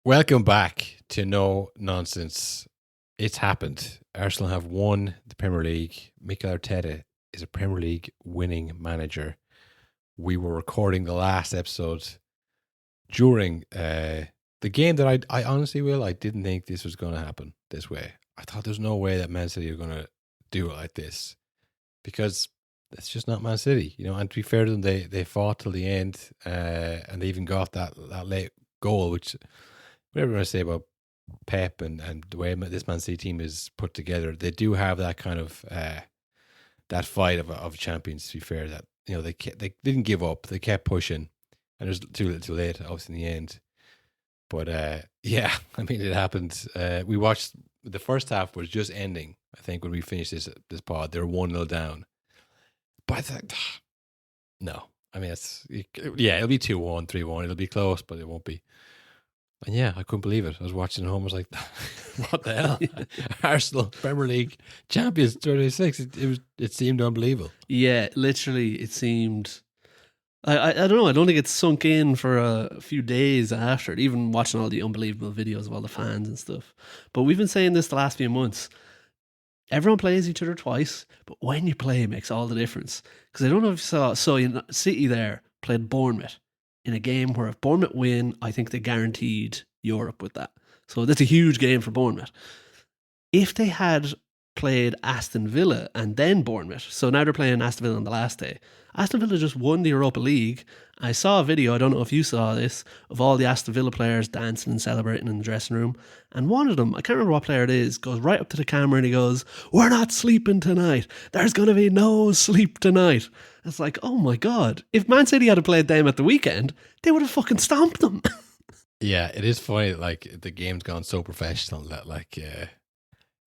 Welcome back to No Nonsense. It's happened. Arsenal have won the Premier League. Mikel Arteta is a Premier League winning manager. We were recording the last episode during the game that I honestly, I didn't think this was going to happen this way. I thought there's no way that Man City are going to do it like this because that's just not Man City, And to be fair to them, they fought till the end, and they even got that late goal, which whatever you want to say about Pep and the way this Man City team is put together, they do have that kind of that fight of champions. To be fair, that they didn't give up, they kept pushing, and it was too little, too late, obviously in the end. But yeah, I mean, it happened. We watched the first half was just ending. I think when we finished this pod, they were 1-0 down. But I thought, no, I mean, it'll be 2-1, 3-1. It'll be close, but it won't be. And yeah, I couldn't believe it. I was watching at home. I was like, what the hell? Arsenal, Premier League champions, 36. It seemed unbelievable. Yeah, literally, it seemed. I don't know. I don't think it's sunk in for a few days after it, even watching all the unbelievable videos of all the fans and stuff. But we've been saying this the last few months. Everyone plays each other twice, but when you play, it makes all the difference. Because I don't know if you saw, City there played Bournemouth in a game where if Bournemouth win, I think they guaranteed Europe with that. So that's a huge game for Bournemouth. If they had played Aston Villa and then Bournemouth, so now they're playing Aston Villa on the last day. Aston Villa just won the Europa League. I saw a video, I don't know if you saw this, of all the Aston Villa players dancing and celebrating in the dressing room. And one of them, I can't remember what player it is, goes right up to the camera and he goes, "We're not sleeping tonight. There's going to be no sleep tonight." It's like, oh my God. If Man City had played them at the weekend, they would have fucking stomped them. Yeah, it is funny. Like, the game's gone so professional that,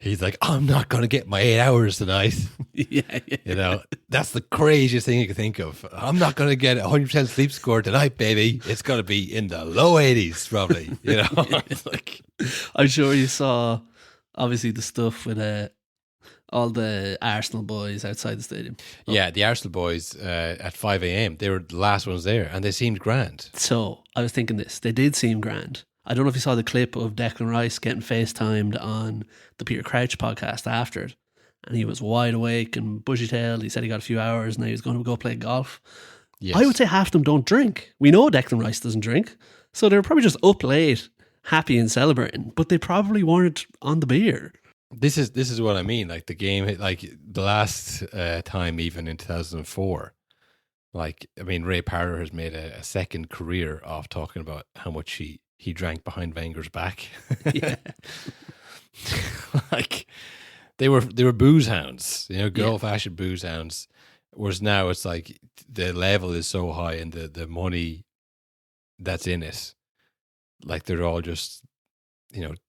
he's like, "I'm not going to get my 8 hours tonight." Yeah. That's the craziest thing you can think of. I'm not going to get 100% sleep score tonight, baby. It's going to be in the low 80s, probably. It's like, I'm sure you saw, obviously, the stuff with all the Arsenal boys outside the stadium. Yeah, the Arsenal boys at 5 a.m. They were the last ones there, and they seemed grand. So I was thinking this. They did seem grand. I don't know if you saw the clip of Declan Rice getting FaceTimed on the Peter Crouch podcast after it. And he was wide awake and bushy-tailed. He said he got a few hours and he was going to go play golf. Yes. I would say half of them don't drink. We know Declan Rice doesn't drink. So they were probably just up late, happy and celebrating. But they probably weren't on the beer. This is what I mean. Like, the game, like the last time, even in 2004, Ray Parler has made a second career off talking about how much he drank behind Wenger's back. Yeah. Like, they were booze hounds, good old fashioned booze hounds. Whereas now it's like the level is so high and the money that's in it, like they're all just,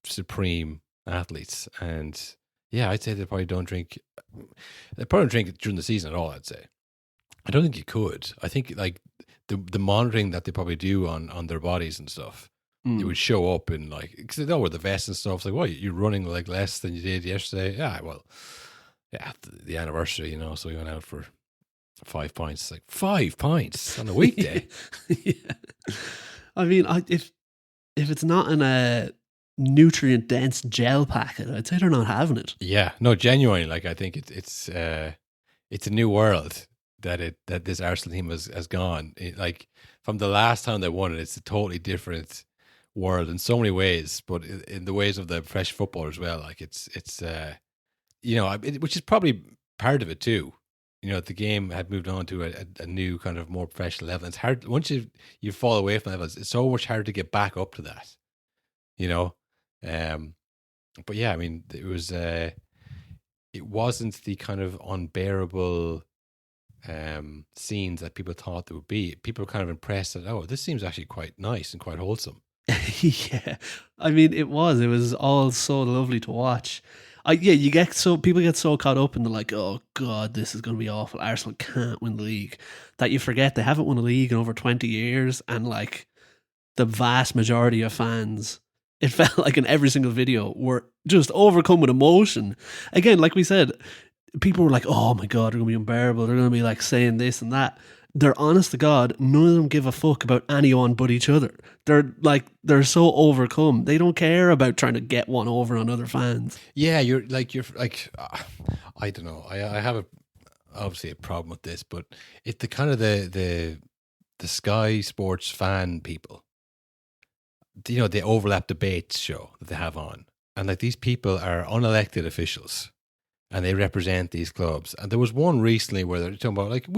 supreme athletes. And yeah, I'd say they probably don't drink. They probably don't drink during the season at all. I'd say. I don't think you could. I think like the monitoring that they probably do on their bodies and stuff. It would show up in because they know where the vests and stuff. It's like, what, you're running like less than you did yesterday? Yeah, well, yeah, the anniversary, so we went out for 5 pints. It's like 5 pints on a weekday. Yeah. I mean, if it's not in a nutrient dense gel packet, I'd say they're not having it. Yeah, no, genuinely. Like, I think it's a new world that this Arsenal team has gone. Like, from the last time they won it, it's a totally different world in so many ways, but in the ways of the fresh footballer as well. Like, it's which is probably part of it too. The game had moved on to a new kind of more professional level. It's hard once you fall away from levels. It's so much harder to get back up to that. But yeah, I mean, it was it wasn't the kind of unbearable scenes that people thought there would be. People were kind of impressed that, oh, this seems actually quite nice and quite wholesome. Yeah, I mean, it was all so lovely to watch. People get so caught up in the like, oh God, this is going to be awful. Arsenal can't win the league, that you forget they haven't won a league in over 20 years, and like the vast majority of fans, it felt like in every single video, were just overcome with emotion. Again, like we said, people were like, oh my God, they're going to be unbearable. They're going to be like saying this and that. they're honest to God, none of them give a fuck about anyone but each other. They're so overcome. They don't care about trying to get one over on other fans. Yeah, I don't know. I have obviously a problem with this, but it's the kind of the Sky Sports fan people. The overlap debates show that they have on, and like these people are unelected officials, and they represent these clubs. And there was one recently where they're talking about like, why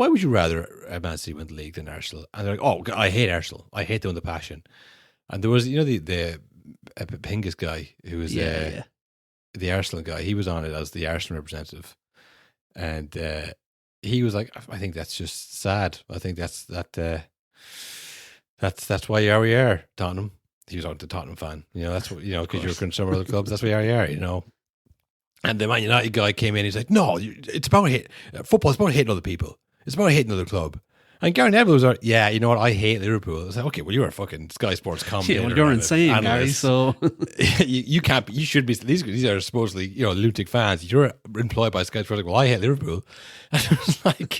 would you rather Man City win the league than Arsenal? And they're like, oh, I hate Arsenal. I hate them with the passion. And there was the Pingus guy who was the Arsenal guy. He was on it as the Arsenal representative, and he was like, I think that's just sad. I think that's why you are where you are, Tottenham. He was on the Tottenham fan. That's what, because you're concerned with other clubs. That's why you are, And the Man United guy came in. He's like, no, it's about football. It's about hating other people. It's about hating other club. And Gary Neville was like, yeah, you know what? I hate Liverpool. I was like, okay, well, you're a fucking Sky Sports commentator. Yeah, well, you're insane, Gary. So you can't. You should be. These are supposedly lunatic fans. You're employed by Sky Sports. Like, well, I hate Liverpool. And it was like,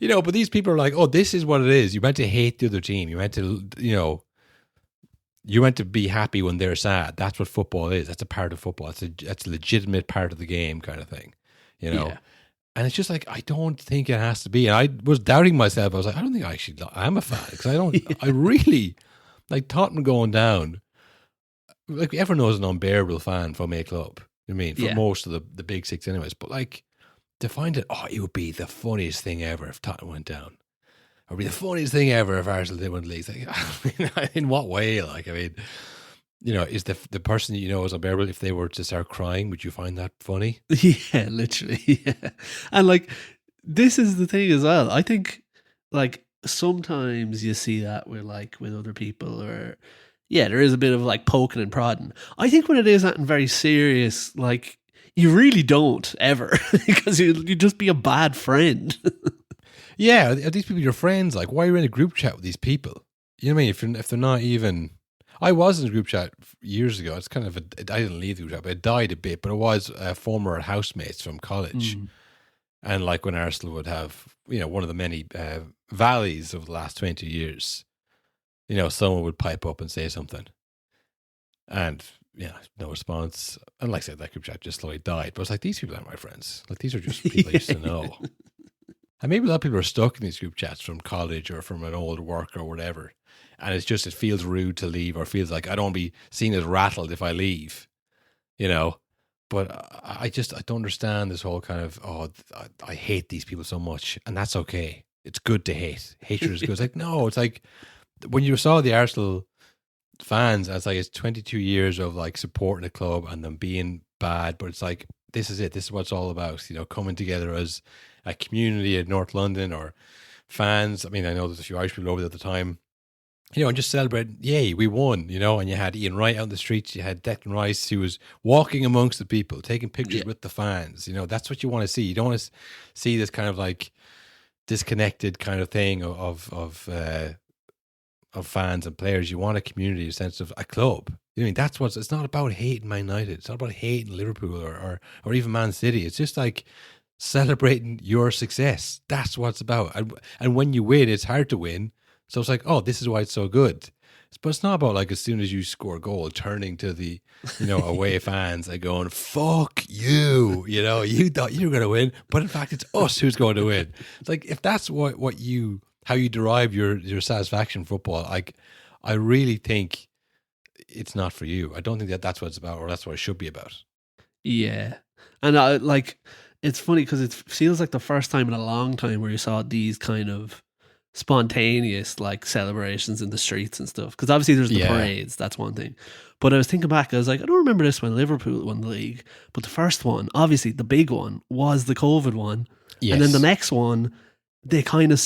but these people are like, oh, this is what it is. You meant to hate the other team. You meant to, you meant to be happy when they're sad. That's what football is. That's a part of football. That's a legitimate part of the game, kind of thing. Yeah. And it's just like, I don't think it has to be. And I was doubting myself. I was like, I don't think I'm a fan, because I don't. I really like Tottenham going down. Like, everyone knows an unbearable fan from a club. You know what I mean, for most of the big six, anyways. But like, to find it, it would be the funniest thing ever if Tottenham went down. It would be the funniest thing ever if Arsenal did win the league. Like, in what way? Like, I mean, is the person is unbearable? If they were to start crying, would you find that funny? Yeah, literally. Yeah. And like, this is the thing as well. I think like sometimes you see that with other people, or there is a bit of like poking and prodding. I think when it is that very serious, like, you really don't ever, because you just be a bad friend. Yeah, are these people your friends? Like, why are you in a group chat with these people? You know what I mean? If they're not even. I was in a group chat years ago. It's kind of I didn't leave the group chat, but it died a bit. But it was former housemates from college, and like when Arsenal would have one of the many valleys of the last 20 years, someone would pipe up and say something, and no response. And like I said, that group chat just slowly died. But it's like, these people aren't my friends. Like, these are just people I used to know. And maybe a lot of people are stuck in these group chats from college or from an old work or whatever. And it feels rude to leave, or feels like I don't want to be seen as rattled if I leave, But I don't understand this whole kind of, I hate these people so much. And that's okay. It's good to hate. Hatred is good. It's like, no, it's like when you saw the Arsenal fans, it's like it's 22 years of like supporting the club and them being bad. But it's like, this is it. This is what it's all about, coming together as a community in North London, or fans. I mean, I know there's a few Irish people over there at the time. And just celebrate, yay, we won, and you had Ian Wright out in the streets, you had Declan Rice, who was walking amongst the people, taking pictures with the fans. That's what you want to see. You don't want to see this kind of like disconnected kind of thing of fans and players. You want a community, a sense of a club. It's not about hating Man United. It's not about hating Liverpool or even Man City. It's just like celebrating your success. That's what it's about. And when you win, it's hard to win. So it's like, oh, this is why it's so good. But it's not about like, as soon as you score a goal, turning to the, away fans and going, fuck you, you thought you were going to win, but in fact, it's us who's going to win. It's like, if that's how you derive your satisfaction in football, like, I really think it's not for you. I don't think that's what it's about, or that's what it should be about. Yeah. And it's funny because it feels like the first time in a long time where you saw these kind of spontaneous like celebrations in the streets and stuff, because obviously there's the parades, that's one thing, but I was thinking back, I was like, I don't remember this when Liverpool won the league, but the first one, obviously the big one, was the COVID one. And then the next one, they kind of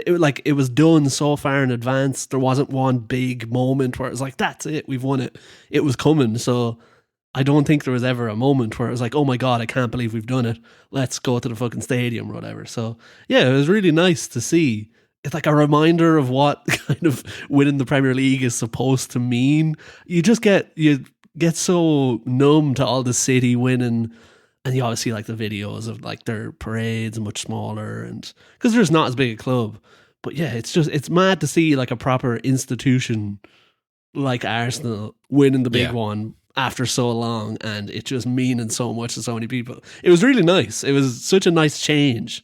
it was done so far in advance, there wasn't one big moment where it was like, that's it, we've won it. It was coming. So I don't think there was ever a moment where it was like, oh my God, I can't believe we've done it, let's go to the fucking stadium or whatever. So yeah, it was really nice to see. It's like a reminder of what kind of winning the Premier League is supposed to mean. You get so numb to all the City winning And you always see like the videos of like their parades much smaller, and because there's not as big a club. But yeah, it's mad to see like a proper institution like Arsenal winning the big one after so long, and it just meaning so much to so many people. It was really nice. It was such a nice change.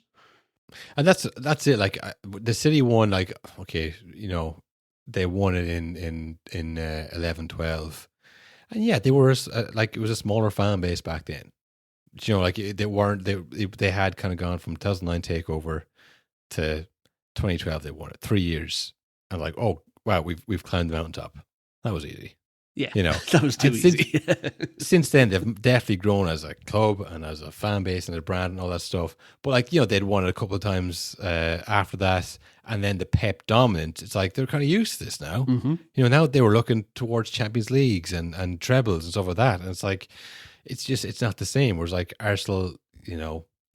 And that's it. Like the City won. Like okay, they won it in 11, 12. And yeah, they were like it was a smaller fan base back then. Like they had kind of gone from 2009 takeover to 2012. They won it 3 years, and like, oh wow, we've climbed the mountaintop. That was easy. Yeah, that was too easy. Since then, they've definitely grown as a club and as a fan base and a brand and all that stuff. But like they'd won it a couple of times after that, and then the Pep dominant. It's like they're kind of used to this now. Mm-hmm. Now they were looking towards Champions Leagues and trebles and stuff like that, and it's like it's not the same. Whereas like Arsenal,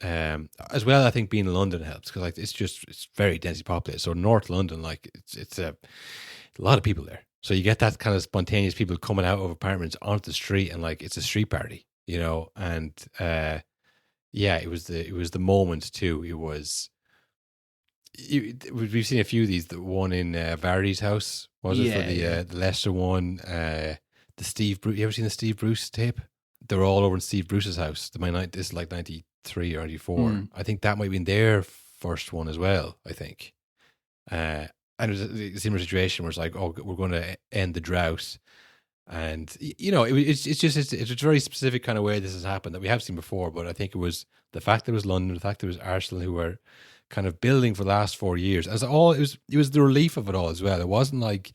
as well, I think being in London helps because like it's very densely populated. So North London, like it's a lot of people there. So you get that kind of spontaneous people coming out of apartments onto the street, and like it's a street party, And it was the moment too. It was. We've seen a few of these. The one in Vardy's house was it for the Leicester one? The Steve Bruce. You ever seen the Steve Bruce tape? They were all over in Steve Bruce's house. This is like 93 or 94. I think that might have been their first one as well. I think. And it was a similar situation where it's like, oh, we're going to end the drought. And, it's a very specific kind of way this has happened that we have seen before. But I think it was the fact that it was London, the fact that it was Arsenal who were kind of building for the last 4 years. It was the relief of it all as well. It wasn't like,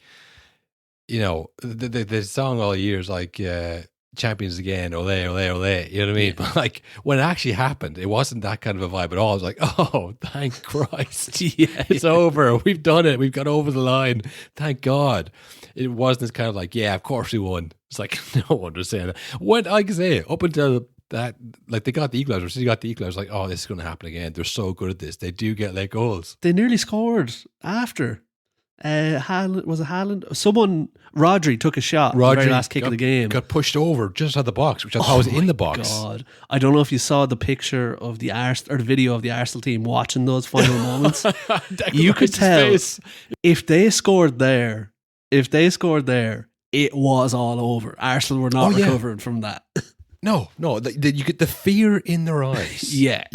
the song all years like, champions again, ole, ole, ole. You know what I mean? Yeah. But like when it actually happened, it wasn't that kind of a vibe at all. I was like, oh, thank Christ. It's over. We've done it. We've got over the line. Thank God. It wasn't this kind of like, yeah, of course we won. It's like, no one was saying that. What I can say, up until that, like they got the equalizer. City got the equalizer. Like, oh, this is going to happen again. They're so good at this. They do get late goals. They nearly scored after. Haaland? Someone, Rodri took a shot. The very last kick of the game. Got pushed over just at the box, which I thought was in the box. God, I don't know if you saw the picture of the video of the Arsenal team watching those final moments. You could tell if they scored there, it was all over. Arsenal were not recovering from that. No, you get the fear in their eyes. Yeah.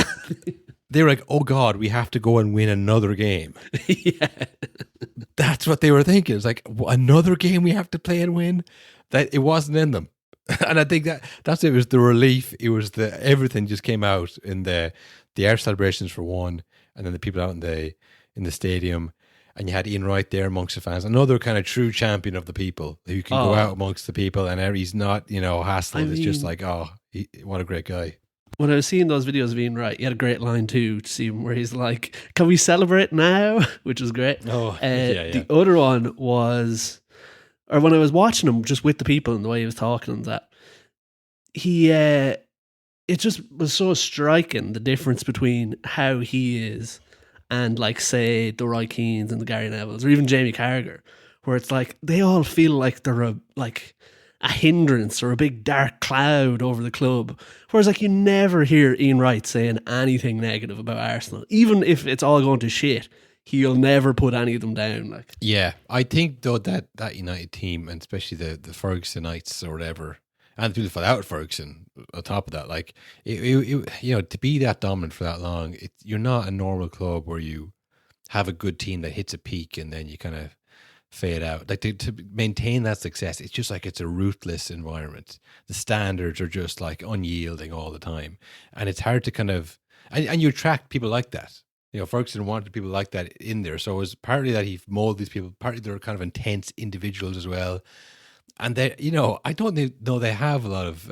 They were like, oh God, we have to go and win another game. Yeah. That's what they were thinking. It's like, another game we have to play and win? That it wasn't in them. And I think that's it. It was the relief. It was everything just came out in the air celebrations for one, and then the people out in the stadium. And you had Ian Wright there amongst the fans, another kind of true champion of the people who can go out amongst the people, and he's not, hassling. It's just like, what a great guy. When I was seeing those videos of Ian Wright, he had a great line too to see him where he's like, can we celebrate now? Which was great. The other one was, or when I was watching him just with the people and the way he was talking and that, it just was so striking, the difference between how he is and like say the Roy Keanes and the Gary Nevilles or even Jamie Carragher, where it's like they all feel like they're a hindrance or a big dark cloud over the club. Whereas like you never hear Ian Wright saying anything negative about Arsenal. Even if it's all going to shit, he'll never put any of them down. Like, yeah, I think though that United team, and especially the Fergusonites or whatever, and the people without Ferguson on top of that, like it, to be that dominant for that long, you're not a normal club where you have a good team that hits a peak and then you kind of fade out. Like to maintain that success, it's just like it's a ruthless environment. The standards are just like unyielding all the time, and it's hard to kind of and you attract people like that. Ferguson wanted people like that in there, so it was partly that he molded these people, partly they're kind of intense individuals as well. And they, I don't know they have a lot of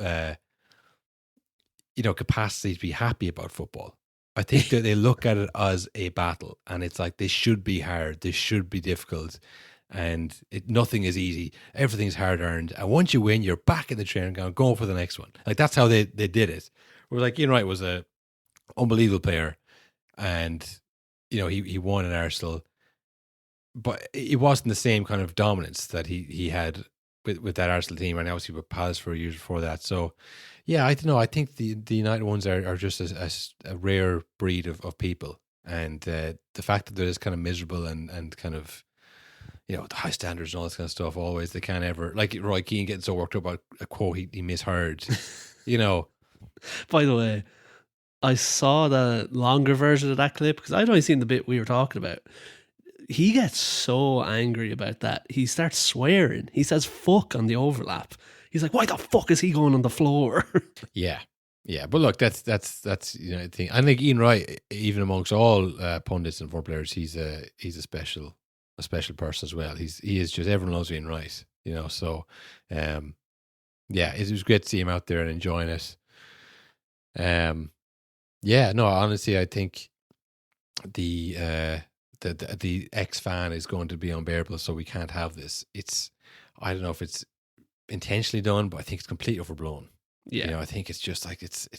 capacity to be happy about football. I think that they look at it as a battle, and it's like this should be hard, this should be difficult. And nothing is easy. Everything's hard earned. And once you win, you're back in the training ground, going for the next one. Like that's how they did it. Whereas like Ian Wright was a unbelievable player, and he won in Arsenal, but it wasn't the same kind of dominance that he had with that Arsenal team, and obviously with Palace for years before that. So, yeah, I don't know. I think the United ones are just a rare breed of people, and the fact that they're just kind of miserable and kind of, you know, the high standards and all this kind of stuff. Always they can't ever, like Roy Keane getting so worked up about a quote he misheard. You know. By the way, I saw the longer version of that clip because I'd only seen the bit we were talking about. He gets so angry about that. He starts swearing. He says fuck on the overlap. He's like, why the fuck is he going on the floor? Yeah. But look, that's you know, the thing. I think Ian Wright, even amongst all pundits and football players, he's a special person as well. He is just, everyone loves Ian Wright, you know. So, yeah, it was great to see him out there and enjoying it. Yeah, no, honestly, I think the ex-fan is going to be unbearable, so we can't have this. I don't know if it's intentionally done, but I think it's completely overblown. Yeah. You know, I think it's just like it's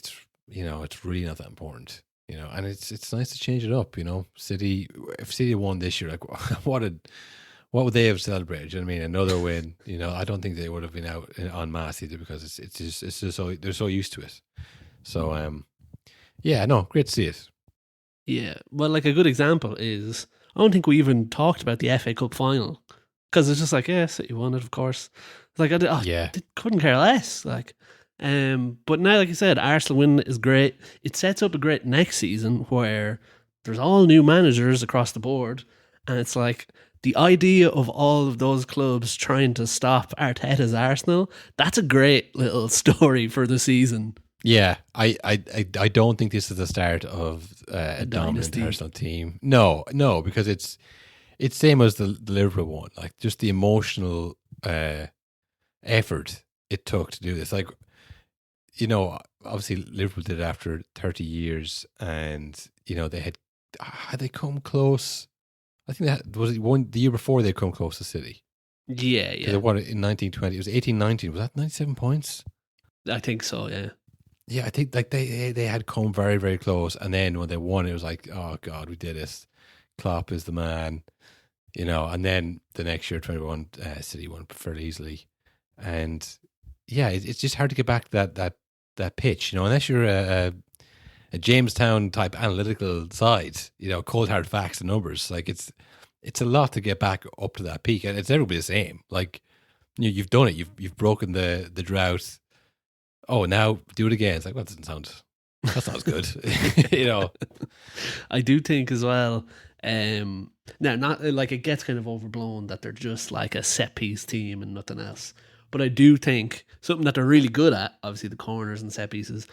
you know, it's really not that important. You know, and it's nice to change it up. You know, if City won this year, like what would they have celebrated? Do you know what I mean? Another win. You know, I don't think they would have been out en masse either, because it's just so they're so used to it. So yeah, no, great to see it. Yeah, well, like a good example is, I don't think we even talked about the FA Cup final, because it's just like, yeah, City won it, of course. Like, couldn't care less. Like, but now, like you said, Arsenal win is great. It sets up a great next season where there's all new managers across the board, and it's like the idea of all of those clubs trying to stop Arteta's Arsenal. That's a great little story for the season. Yeah, I don't think this is the start of a dominant dynasty. Arsenal team. No, because it's same as the Liverpool one. Like, just the emotional effort it took to do this. Like, you know, obviously Liverpool did it after 30 years, and you know they had they come close. I think that was the year before they'd come close to City. Yeah. They won it in 1920. It was 1819. Was that 97 points? I think so. Yeah. Yeah, I think like they had come very, very close, and then when they won, it was like, oh God, we did it. Klopp is the man, you know. And then the next year, 21, City won fairly easily, and yeah, it's just hard to get back to that pitch, you know, unless you're a Jamestown type analytical side, you know, cold hard facts and numbers. Like it's a lot to get back up to that peak, and it's never been the same. Like, you've done it, you've broken the drought. Oh, now do it again. It's like, well, that sounds good. You know, I do think as well. Now, not like, it gets kind of overblown that they're just like a set piece team and nothing else. But I do think something that they're really good at, obviously the corners and set pieces.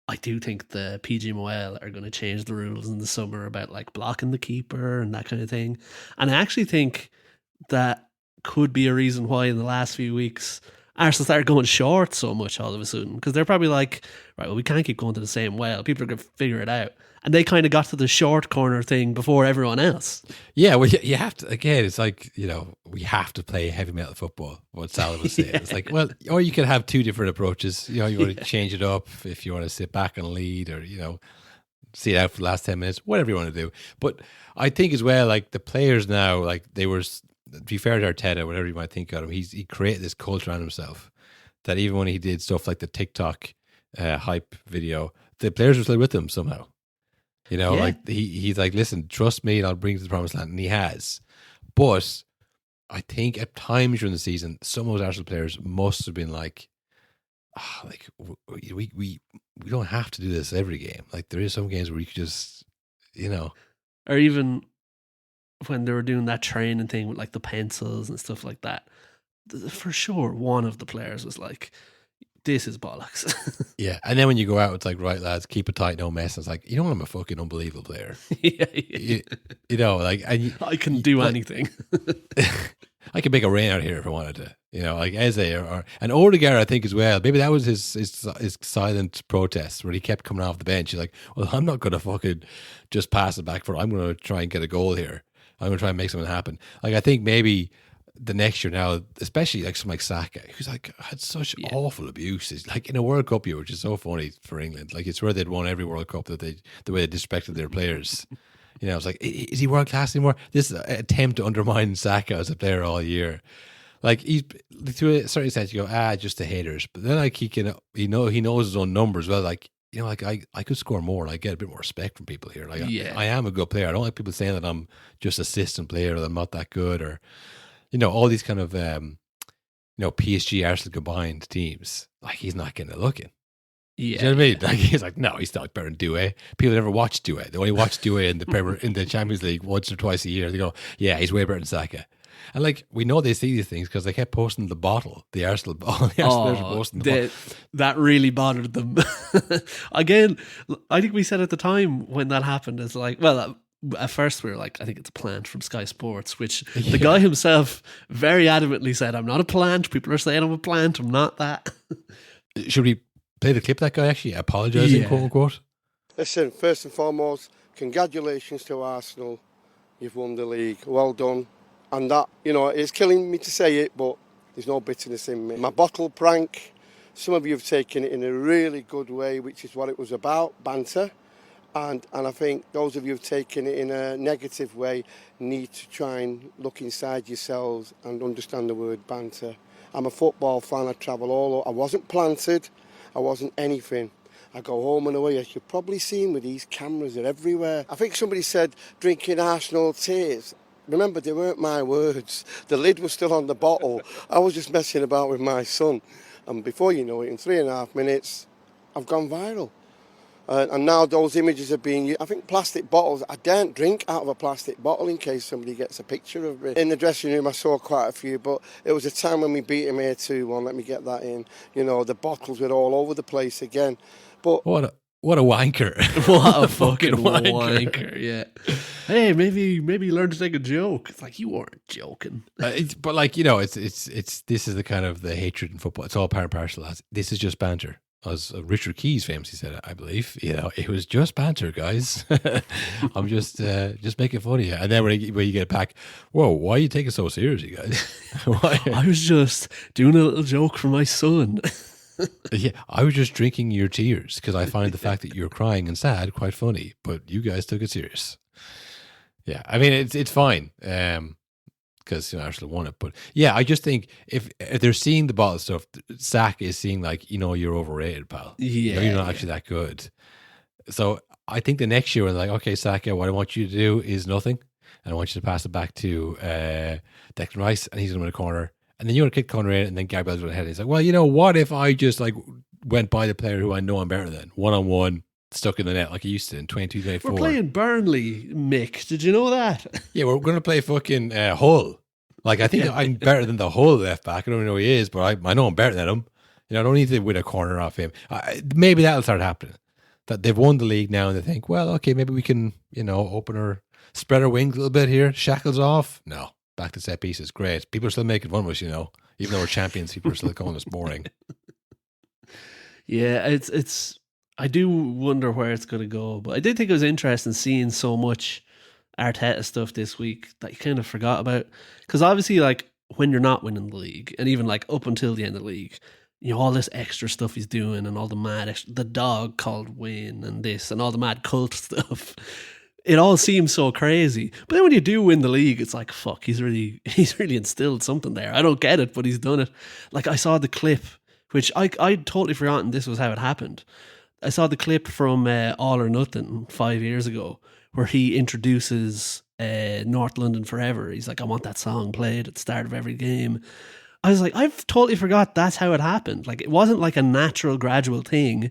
I do think the PGMOL are going to change the rules in the summer about like blocking the keeper and that kind of thing. And I actually think that could be a reason why in the last few weeks Arsenal started going short so much all of a sudden, because they're probably like, right, well, we can't keep going to the same well. People are going to figure it out. And they kind of got to the short corner thing before everyone else. Yeah, well, you have to, again, it's like, you know, we have to play heavy metal football, what Salah was saying. It's like, well, or you can have two different approaches. You know, you want to change it up if you want to sit back and lead, or, you know, see it out for the last 10 minutes, whatever you want to do. But I think as well, like the players now, like they were, to be fair to Arteta, whatever you might think of him, he created this culture on himself that even when he did stuff like the TikTok hype video, the players were still with him somehow. You know, like he's like, listen, trust me, and I'll bring you to the promised land, and he has. But I think at times during the season, some of those Arsenal players must have been like, we don't have to do this every game. Like, there is some games where you could just, you know, or even when they were doing that training thing with like the pencils and stuff like that, for sure one of the players was like, this is bollocks. Yeah, and then when you go out, it's like, right, lads, keep it tight, no mess. And it's like, you know what, I'm a fucking unbelievable player. Yeah. You know, like, I can do anything. I could make a rain out here if I wanted to. You know, like Eze and Odegaard, I think as well. Maybe that was his silent protest where he kept coming off the bench. He's like, well, I'm not going to fucking just pass it back I'm going to try and get a goal here. I'm going to try and make something happen. Like, I think maybe the next year now, especially like someone like Saka, who's like had such awful abuse. It's like in a World Cup year, which is so funny for England. Like, it's where they'd won every World Cup that the way they disrespected their players. You know, it's like, is he world class anymore? This attempt to undermine Saka as a player all year. Like he to a certain extent, you go, just the haters. But then like he knows his own numbers well. Like like I could score more. And I get a bit more respect from people here. Like I am a good player. I don't like people saying that I'm just a system player or that I'm not that good or all these kind of PSG, Arsenal combined teams. Like he's not getting a look in. Yeah, you know what I mean? Like he's like, no, he's not better than Doué. People never watch Doué. They only watch Doué in the Champions League once or twice a year. They go, yeah, he's way better than Saka. And like we know they see these things because they kept posting the bottle, the Arsenal bottle. The Arsenal players were posting the bottle. That really bothered them. Again, I think we said at the time when that happened, it's like, well, at first we were like, I think it's a plant from Sky Sports, which the guy himself very adamantly said, I'm not a plant. People are saying I'm a plant. I'm not that. Should we play the clip that guy actually apologising, quote unquote? Listen, first and foremost, congratulations to Arsenal. You've won the league. Well done. And that, it's killing me to say it, but there's no bitterness in me. My bottle prank, some of you have taken it in a really good way, which is what it was about, banter. And I think those of you who've taken it in a negative way need to try and look inside yourselves and understand the word banter. I'm a football fan. I travel all over. I wasn't planted. I wasn't anything. I go home and away. As you've probably seen with these cameras, they're everywhere. I think somebody said drinking Arsenal tears. Remember, they weren't my words. The lid was still on the bottle. I was just messing about with my son. And before you know it, in 3.5 minutes, I've gone viral. And now those images are being used. I think plastic bottles, I daren't drink out of a plastic bottle in case somebody gets a picture of me. In the dressing room, I saw quite a few, but it was a time when we beat him here 2-1. Let me get that in. The bottles were all over the place again. But What a wanker. What a fucking wanker. Yeah. Hey, maybe learn to take a joke. It's like, you weren't joking. But like, it's this is the kind of the hatred in football. It's all part and parcel. This is just banter. As Richard Keys famously said, I believe, it was just banter, guys. I'm just making fun of you. And then when you get back, whoa, why are you taking so seriously, guys? Why? I was just doing a little joke for my son. Yeah, I was just drinking your tears because I find the fact that you're crying and sad quite funny, but you guys took it serious. Yeah, I mean, it's fine. Because Arsenal won it, but yeah, I just think if they're seeing the bottle stuff, Saka is seeing like you're overrated, pal. Yeah, you're not actually that good. So I think the next year, when they're like, okay, Saka, what I want you to do is nothing, and I want you to pass it back to Declan Rice, and he's going to win a corner, and then you're going to kick corner in, and then Gabriel's going to head. He's like, well, what if I just like went by the player who I know I'm better than, 1-on-1. Stuck in the net like he used to in 22-24. We're playing Burnley, Mick. Did you know that? Yeah, we're going to play fucking Hull. Like, I think I'm better than the Hull left back. I don't know who he is, but I know I'm better than him. I don't need to win a corner off him. Maybe that'll start happening. That they've won the league now and they think, well, okay, maybe we can, spread our wings a little bit here. Shackles off. No, back to set pieces. Great. People are still making fun of us, even though we're champions, people are still calling us boring. Yeah, it's. I do wonder where it's going to go, but I did think it was interesting seeing so much Arteta stuff this week that you kind of forgot about. Because obviously, like, when you're not winning the league, and even like up until the end of the league, all this extra stuff he's doing, and all the the dog called Wayne, and this, and all the mad cult stuff. It all seems so crazy. But then when you do win the league, it's like, fuck, he's really instilled something there. I don't get it, but he's done it. Like, I saw the clip, which I'd totally forgotten this was how it happened. I saw the clip from All or Nothing 5 years ago where he introduces North London Forever. He's like, I want that song played at the start of every game. I was like, I've totally forgot that's how it happened. Like, it wasn't like a natural, gradual thing.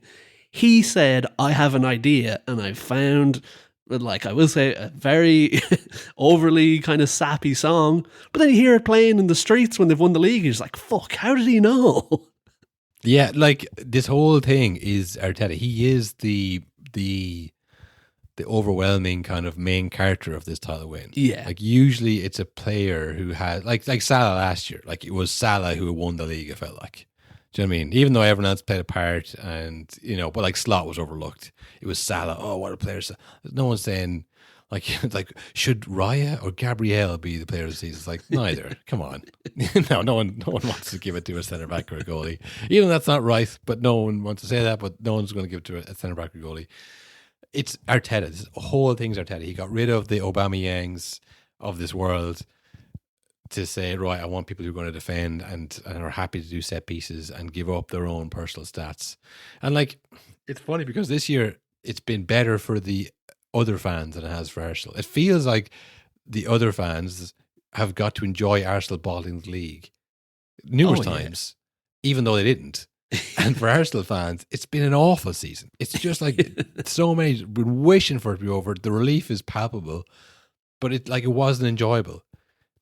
He said, I have an idea, and I found, like, I will say, a very overly kind of sappy song. But then you hear it playing in the streets when they've won the league. He's like, fuck, how did he know? Yeah, like, this whole thing is Arteta. He is the overwhelming kind of main character of this title win. Yeah. Like, usually it's a player who had, like Salah last year. Like, it was Salah who won the league, it felt like. Do you know what I mean? Even though everyone else played a part and, but like Slot was overlooked. It was Salah. Oh, what a player. No one's saying, like, should Raya or Gabriel be the player of the season? It's like, neither. Come on. No one wants to give it to a centre back or a goalie. Even though that's not right, but no one wants to say that, but no one's going to give it to a centre back or goalie. It's Arteta. This whole thing's Arteta. He got rid of the Aubameyangs of this world. to say, right, I want people who are going to defend and are happy to do set pieces and give up their own personal stats. And like, it's funny because this year it's been better for the other fans than it has for Arsenal. It feels like the other fans have got to enjoy Arsenal balling the league numerous times, even though they didn't. And for Arsenal fans, it's been an awful season. It's just like so many been wishing for it to be over. The relief is palpable, but it wasn't enjoyable.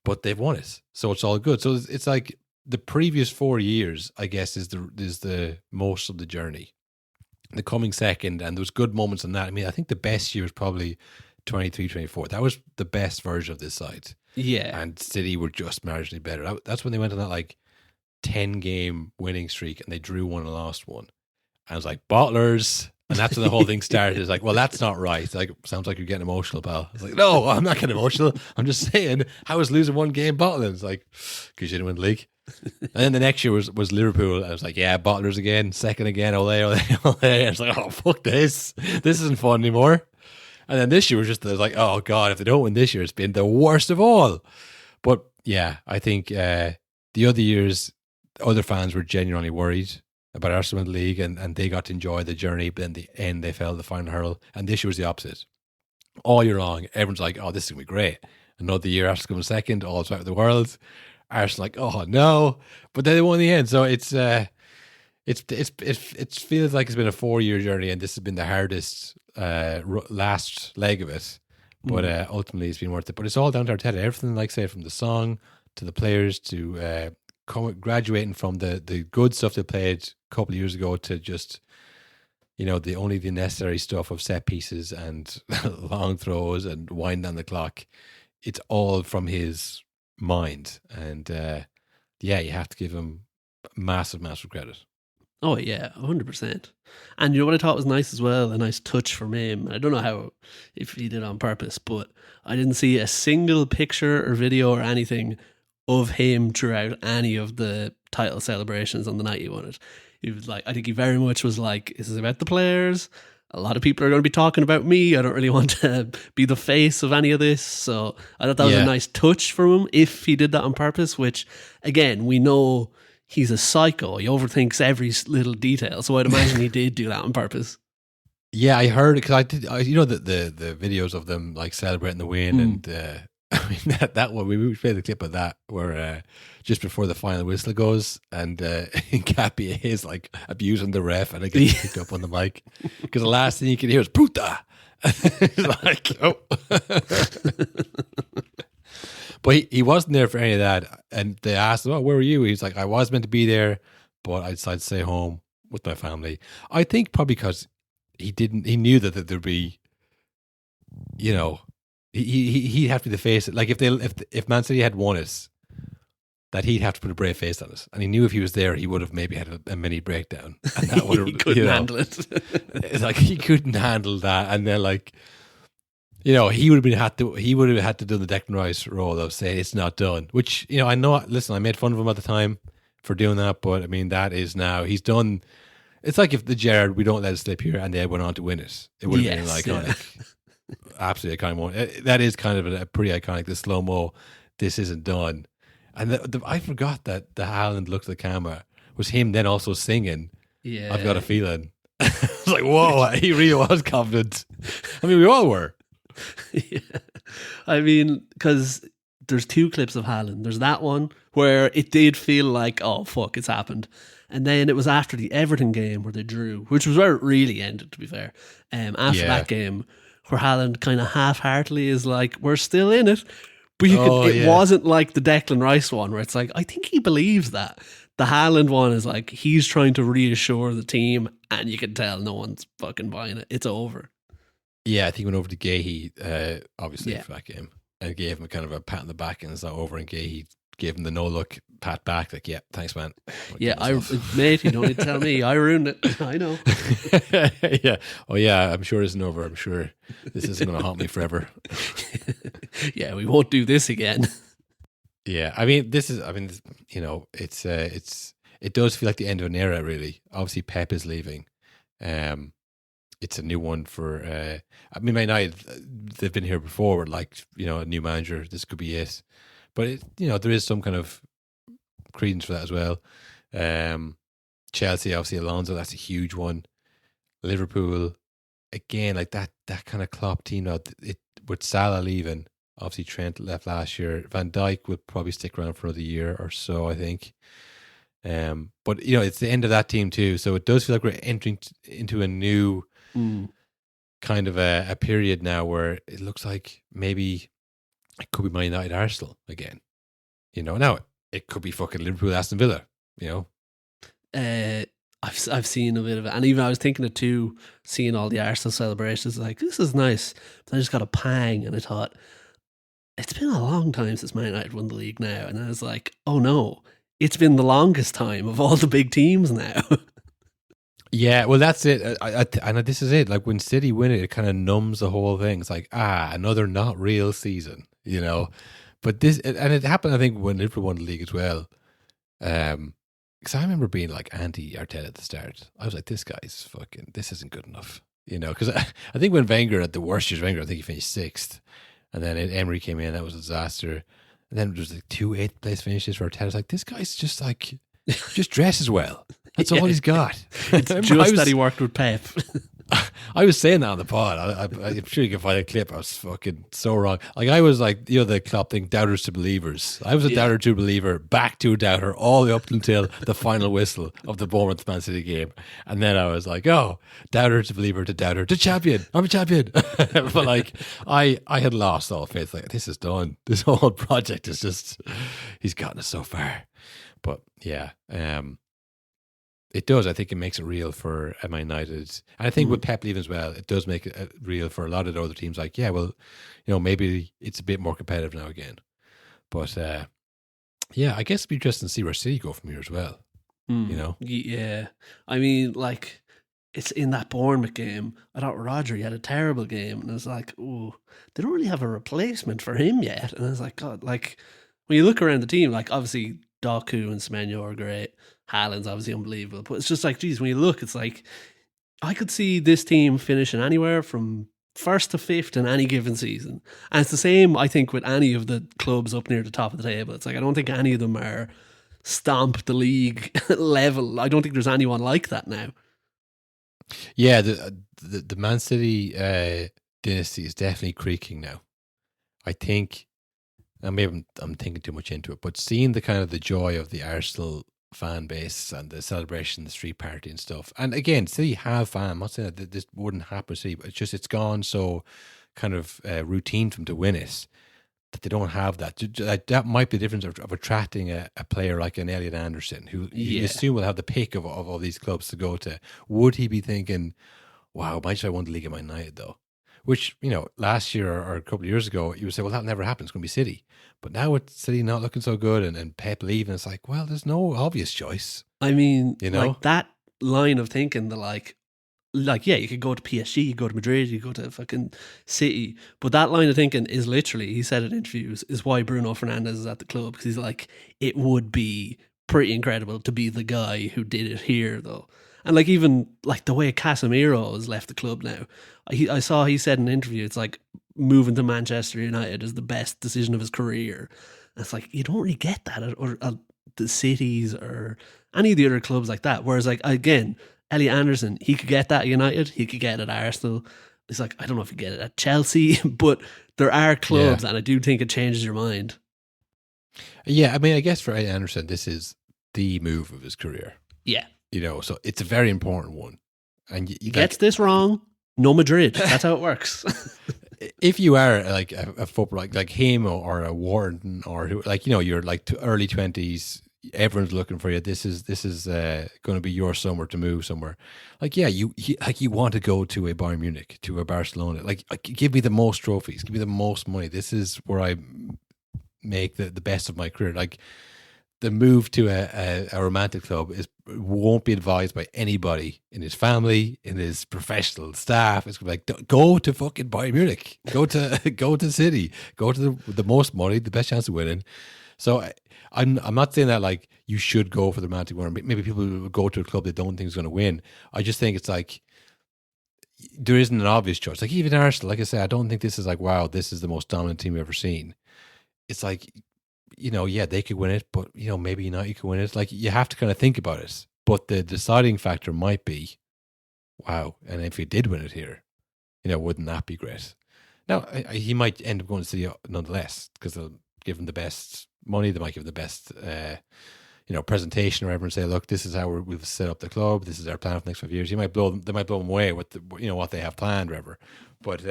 But they've won it, so it's all good. So it's like the previous 4 years, I guess, is the most of the journey. The coming second, and there was good moments in that. I mean, I think the best year was probably 23-24. That was the best version of this side. Yeah. And City were just marginally better. That's when they went on that like 10-game winning streak and they drew one and lost one. And I was like, bottlers. And that's when the whole thing started. It's like, well, that's not right. It's like, sounds like you're getting emotional, pal. It's like, no, I'm not getting emotional. I'm just saying, how is losing one game bottling? It's like, because you didn't win the league. And then the next year was Liverpool. I was like, yeah, bottlers again, second again, ole. I was like, oh, fuck this. This isn't fun anymore. And then this year was like, oh, God, if they don't win this year, it's been the worst of all. But yeah, I think the other years, other fans were genuinely worried about Arsenal in the league, and they got to enjoy the journey, but in the end, they fell the final hurdle. And this year was the opposite. All year long, everyone's like, oh, this is going to be great. Another year, Arsenal comes second, all throughout the world. Arsenal like, oh, no. But then they won in the end. So it feels like it's been a 4-year journey, and this has been the hardest last leg of it. But ultimately, it's been worth it. But it's all down to Arteta. Everything, like say, from the song to the players to graduating from the good stuff they played a couple of years ago to just, the necessary stuff of set pieces and long throws and wind down the clock. It's all from his mind. And you have to give him massive, massive credit. Oh, yeah, 100%. And you know what I thought was nice as well? A nice touch from him. I don't know if he did it on purpose, but I didn't see a single picture or video or anything of him throughout any of the title celebrations on the night he won it. He was like, I think he very much was like, this is about the players. A lot of people are going to be talking about me. I don't really want to be the face of any of this. So I thought that was a nice touch from him if he did that on purpose, which, again, we know he's a psycho. He overthinks every little detail. So I'd imagine he did do that on purpose. Yeah, I heard it because the videos of them like celebrating the win and I mean that one we played the clip of that where just before the final whistle goes and Cappy is like abusing the ref and it gets picked up on the mic because the last thing you can hear is puta. It's like, oh. But he wasn't there for any of that, and they asked him, "Oh, where were you?" He's like, "I was meant to be there, but I decided to stay home with my family." I think probably because he knew that there'd be, he'd have to be the face. Like if Man City had won it, that he'd have to put a brave face on it, and he knew if he was there, he would have maybe had a mini breakdown, and that would have he couldn't handle it. It's like he couldn't handle that, and then like. He would have had to do the Declan Rice role of saying it's not done. Which I know. Listen, I made fun of him at the time for doing that, but I mean that is now he's done. It's like if the Gerrard we don't let it slip here, and they went on to win it. It would have been iconic, absolutely iconic moment. That is kind of a pretty iconic. The slow mo. This isn't done, and I forgot that the Haaland look at the camera was him then also singing. Yeah, I've got a feeling. It's like whoa, he really was confident. I mean, we all were. Yeah. I mean, because there's 2 clips of Haaland. There's that one where it did feel like, oh, fuck, it's happened. And then it was after the Everton game where they drew, which was where it really ended, to be fair. After that game, where Haaland kind of half-heartedly is like, we're still in it. But it wasn't like the Declan Rice one where it's like, I think he believes that. The Haaland one is like, he's trying to reassure the team and you can tell no one's fucking buying it. It's over. Yeah, I think he went over to Gahey, obviously, for that game, and gave him a kind of a pat on the back, and it's not over, and Gahey gave him the no-look pat back, like, yeah, thanks, man. Mate, you don't need to tell me. I ruined it. I know. Yeah. Oh, yeah, I'm sure it isn't over. I'm sure this isn't going to haunt me forever. Yeah, we won't do this again. Yeah, I mean, it does feel like the end of an era, really. Obviously, Pep is leaving. It's a new one for. I mean, they've been here before. Like a new manager. This could be it. But there is some kind of credence for that as well. Chelsea, obviously Alonso, that's a huge one. Liverpool, again, like that kind of Klopp team now, with Salah leaving, obviously Trent left last year. Van Dijk will probably stick around for another year or so, I think. But it's the end of that team too, so it does feel like we're entering into a new kind of a period now where it looks like maybe it could be Man United, Arsenal again. Now it could be fucking Liverpool, Aston Villa. I've seen a bit of it, and even I was thinking it too, seeing all the Arsenal celebrations, like, this is nice. But I just got a pang, and I thought, it's been a long time since Man United won the league now, and I was like, oh no, it's been the longest time of all the big teams now. Yeah, well, that's it. And this is it. Like when City win it, it kind of numbs the whole thing. It's like, another not real season, But this, and it happened, I think, when Liverpool won the league as well. Because I remember being like anti-Arteta at the start. I was like, this isn't good enough. Because I think when Wenger, at the worst years Wenger, I think he finished 6th. And then Emery came in, that was a disaster. And then there was like 2 8th place finishes for Arteta. I was like, this guy's just like, just dresses well. That's all he's got. It's just that he worked with Pep. I was saying that on the pod. I'm sure you can find a clip. I was fucking so wrong. Like I was like, the Klopp thing, doubters to believers. I was a doubter to believer, back to a doubter, all the way up until the final whistle of the Bournemouth Man City game. And then I was like, doubter to believer to doubter to champion. I'm a champion. But like, I had lost all faith. Like, this is done. This whole project is just, he's gotten us so far. But yeah, it does. I think it makes it real for Man United. And I think with Pep leaving as well, it does make it real for a lot of the other teams. Like, maybe it's a bit more competitive now again. But I guess it'd be interesting to see where City go from here as well. Yeah. I mean, like, it's in that Bournemouth game. I thought Rodri had a terrible game. And I was like, they don't really have a replacement for him yet. And I was like, God, like, when you look around the team, like, obviously Doku and Semenyo are great. Haaland's obviously unbelievable. But it's just like, geez, when you look, it's like, I could see this team finishing anywhere from 1st to 5th in any given season. And it's the same, I think, with any of the clubs up near the top of the table. It's like, I don't think any of them are stomp the league level. I don't think there's anyone like that now. Yeah, the Man City dynasty is definitely creaking now. I think, and maybe I'm thinking too much into it, but seeing the kind of the joy of the Arsenal fan base and the celebration, the street party and stuff. And again, City have fans. I'm not saying that this wouldn't happen with City, but it's gone so kind of routine for them to win it that they don't have that. That might be the difference of attracting a player like an Elliot Anderson, who you assume will have the pick of all these clubs to go to. Would he be thinking, wow, might I won the league at Man United though? Which, last year or a couple of years ago, you would say, well, that never happens. It's going to be City. But now with City not looking so good and Pep leaving, it's like, well, there's no obvious choice. I mean, like that line of thinking, yeah, you could go to PSG, you could go to Madrid, you could go to fucking City. But that line of thinking is literally, he said in interviews, is why Bruno Fernandes is at the club. Because he's like, it would be pretty incredible to be the guy who did it here, though. And like, even like the way Casemiro has left the club now, I saw he said in an interview, it's like moving to Manchester United is the best decision of his career. And it's like, you don't really get that at the cities or any of the other clubs like that. Whereas, like, again, Elliot Anderson, he could get that at United, he could get it at Arsenal. It's like, I don't know if you get it at Chelsea, but there are clubs, and I do think it changes your mind. Yeah, I mean, I guess for Elliot Anderson, this is the move of his career. Yeah. So it's a very important one. And he gets this wrong, no Madrid. That's how it works. If you are like a footballer like him or a Warden or who, like, you're like early 20s, everyone's looking for you. This is going to be your summer to move somewhere. Like, yeah, you want to go to a Bayern Munich, to a Barcelona. Like, give me the most trophies, give me the most money. This is where I make the best of my career. Like, the move to a romantic club won't be advised by anybody in his family, in his professional staff. It's going to be like, go to fucking Bayern Munich, go to City, go to the most money, the best chance of winning. So I'm not saying that like you should go for the romantic one. Maybe people will go to a club they don't think is going to win. I just think it's like there isn't an obvious choice. Like even Arsenal, like I say, I don't think this is like, wow, this is the most dominant team we've ever seen. It's like, they could win it, but maybe United could win it. Like, you have to kind of think about it. But the deciding factor might be, wow, and if he did win it here, wouldn't that be great? Now, he might end up going to City nonetheless, because they'll give him the best money. They might give him the best, presentation or whatever, and say, look, this is how we've set up the club. This is our plan for the next 5 years. They might blow them away with what they have planned, or whatever. But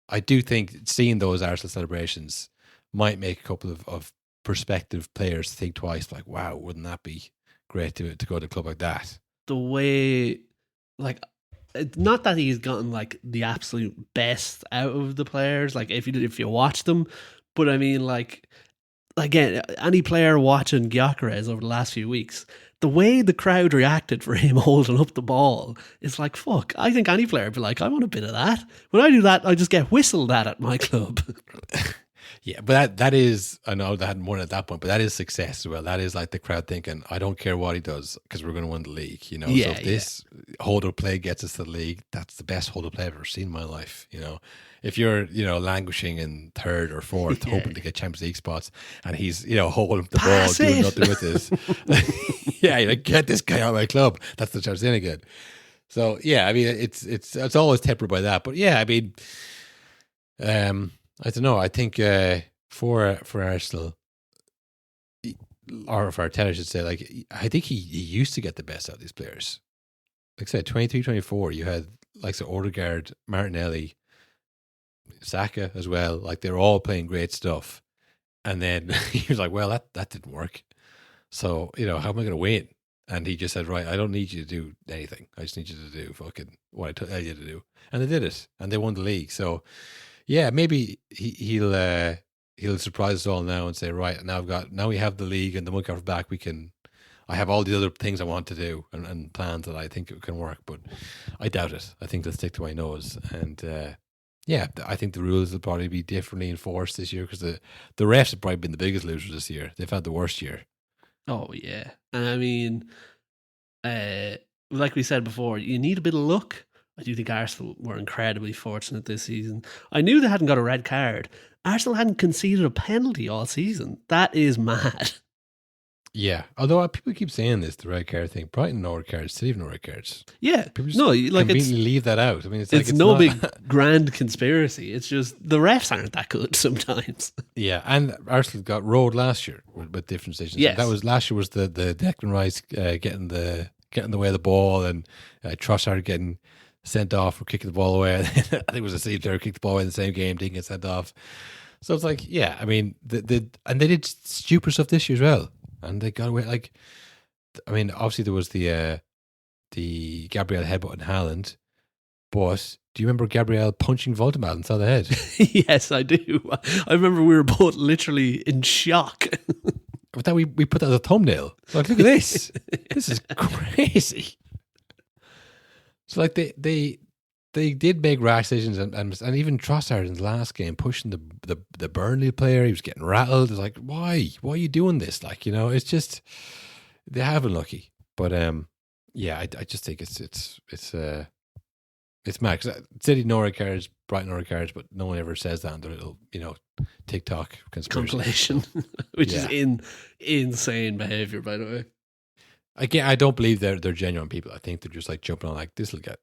I do think seeing those Arsenal celebrations might make a couple of prospective players think twice. Like, wow, wouldn't that be great to go to a club like that? The way, like, not that he's gotten like the absolute best out of the players, like if you watch them, but I mean, like, again, any player watching Gyökeres over the last few weeks, the way the crowd reacted for him holding up the ball is like, fuck. I think any player would be like, I want a bit of that. When I do that, I just get whistled at my club. Yeah, but that is, I know they hadn't won at that point, but that is success as well. That is like the crowd thinking, I don't care what he does because we're going to win the league. So if this hold-up play gets us to the league, that's the best hold-up play I've ever seen in my life. If you're, languishing in third or fourth, hoping to get Champions League spots, and he's, holding up the ball, doing nothing with this. Yeah, get this guy out of my club. That's the chance in again. So yeah, I mean, it's always tempered by that. But yeah, I mean, I don't know. I think for Arsenal, or for Arteta, I should say, like, I think he used to get the best out of these players. Like I said, 23, 24, you had like Odegaard, Martinelli, Saka as well. Like, they're all playing great stuff. And then he was like, well, that didn't work. So, how am I going to win? And he just said, right, I don't need you to do anything. I just need you to do fucking what I tell you to do. And they did it. And they won the league. So, yeah, maybe he'll surprise us all now and say, right, now we have the league and the money comes back. I have all the other things I want to do and plans that I think can work, but I doubt it. I think they'll stick to my nose. And I think the rules will probably be differently enforced this year, because the refs have probably been the biggest losers this year. They've had the worst year. Oh yeah, and I mean, like we said before, you need a bit of luck. I do think Arsenal were incredibly fortunate this season. I knew they hadn't got a red card. Arsenal hadn't conceded a penalty all season. That is mad. Yeah, although people keep saying this, the red card thing. Brighton no red cards, City no red cards. Yeah, people just conveniently leave that out. I mean, it's no big grand conspiracy. It's just the refs aren't that good sometimes. Yeah, and Arsenal got rolled last year with different decisions. Yes, that was last year. Was the Declan Rice getting the way of the ball, and Trossard getting sent off for kicking the ball away. I think it was a City player kicked the ball away in the same game, didn't get sent off. So it's like, yeah, I mean, and they did stupid stuff this year as well, and they got away. Like, I mean, obviously there was the Gabriel headbutt in Haaland, but do you remember Gabriel punching Voldemort inside the head? Yes, I do. I remember we were both literally in shock. But then we put that as a thumbnail. Like, look at this. This is crazy. So like they did make rash decisions, and even Trossard in the last game pushing the Burnley player, he was getting rattled. It's like, why are you doing this? Like, it's just, they have been lucky. But I just think it's mad, because City no red cards, Brighton no red cards, but no one ever says that in their little TikTok compilation, which is insane behavior, by the way. Again, I don't believe they're genuine people. I think they're just like jumping on, like, this will get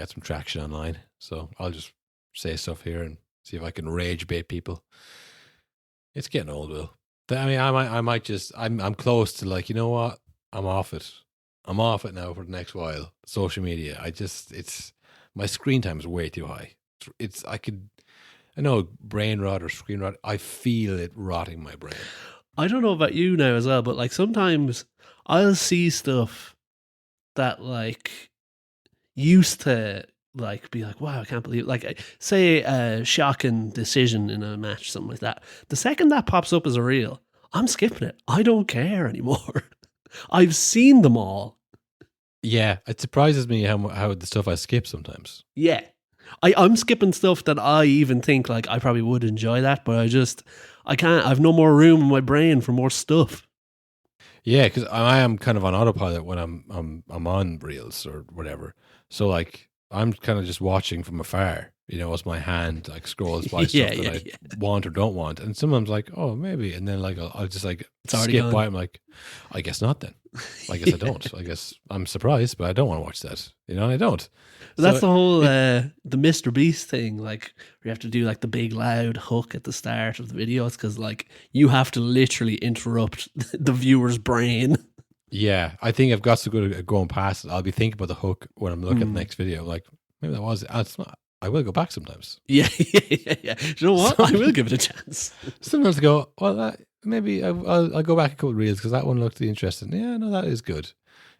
some traction online. So I'll just say stuff here and see if I can rage bait people. It's getting old, Will. I mean, I might just, I'm close to, like, you know what? I'm off it. I'm off it now for the next while. Social media. My screen time is way too high. I know brain rot or screen rot. I feel it rotting my brain. I don't know about you now as well, but like sometimes I'll see stuff that like used to like be like, wow, I can't believe it. Like, say a shocking decision in a match, something like that. The second that pops up as a reel, I'm skipping it. I don't care anymore. I've seen them all. Yeah, it surprises me how the stuff I skip sometimes. Yeah. I'm skipping stuff that I even think like I probably would enjoy that, but I can't. I have no more room in my brain for more stuff. Yeah, because I am kind of on autopilot when I'm on reels or whatever. So like I'm kind of just watching from afar, as my hand like scrolls by stuff Yeah, that yeah, I yeah. want or don't want. And sometimes like, oh, maybe. And then like, I'll just like It's already skip gone. by. I'm like, I guess not then. I guess I don't. I guess I'm surprised, but I don't want to watch that. I don't. That's So the whole the Mr. Beast thing. Like, we have to do like the big loud hook at the start of the video. It's because like you have to literally interrupt the viewer's brain. Yeah, I think I've got so good at going past it. I'll be thinking about the hook when I'm looking at the next video. Like, maybe that was it. It's not. I will go back sometimes. Yeah. You know what? I will give it a chance. Sometimes I go, well, maybe I'll go back a couple of reels because that one looked interesting. Yeah, no, that is good.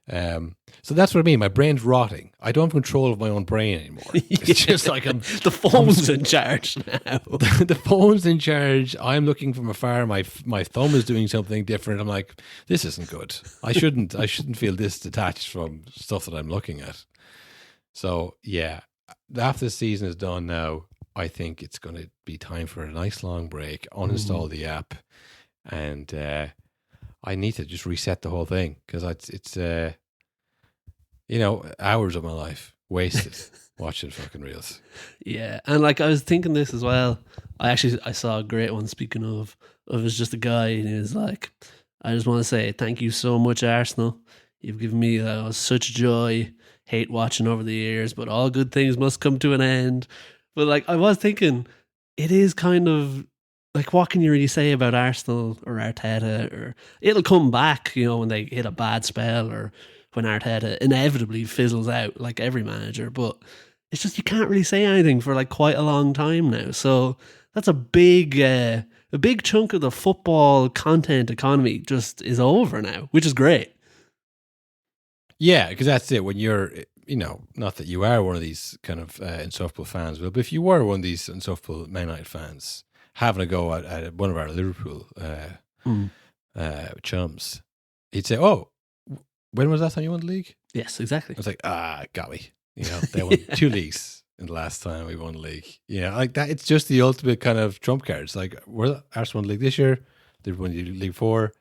So that's what I mean. My brain's rotting. I don't have control of my own brain anymore. It's just like the phone's in charge now. The phone's in charge. I'm looking from afar. My thumb is doing something different. I'm like, this isn't good. I shouldn't feel this detached from stuff that I'm looking at. So yeah, after the season is done now, I think it's going to be time for a nice long break. Uninstall the app, and I need to just reset the whole thing because it's hours of my life wasted watching fucking reels. Yeah, and like I was thinking this as well. I saw a great one. Speaking of, it was just a guy, and he was like, "I just want to say thank you so much, Arsenal. You've given me such joy. Hate watching over the years, but all good things must come to an end." But like I was thinking, it is kind of like, what can you really say about Arsenal or Arteta? Or it'll come back, when they hit a bad spell or when Arteta inevitably fizzles out, like every manager. But it's just you can't really say anything for like quite a long time now. So that's a big chunk of the football content economy just is over now, which is great. Yeah, because that's it. When you're, not that you are one of these kind of insufferable fans, but if you were one of these insufferable Man United fans having a go at one of our Liverpool chums, he'd say, "Oh, when was that time you won the league?" Yes, exactly. I was like, got me. They won 2 leagues in the last time we won the league. Like that. It's just the ultimate kind of trump cards. Like, we're Arsenal won the league this year. They won the league 4.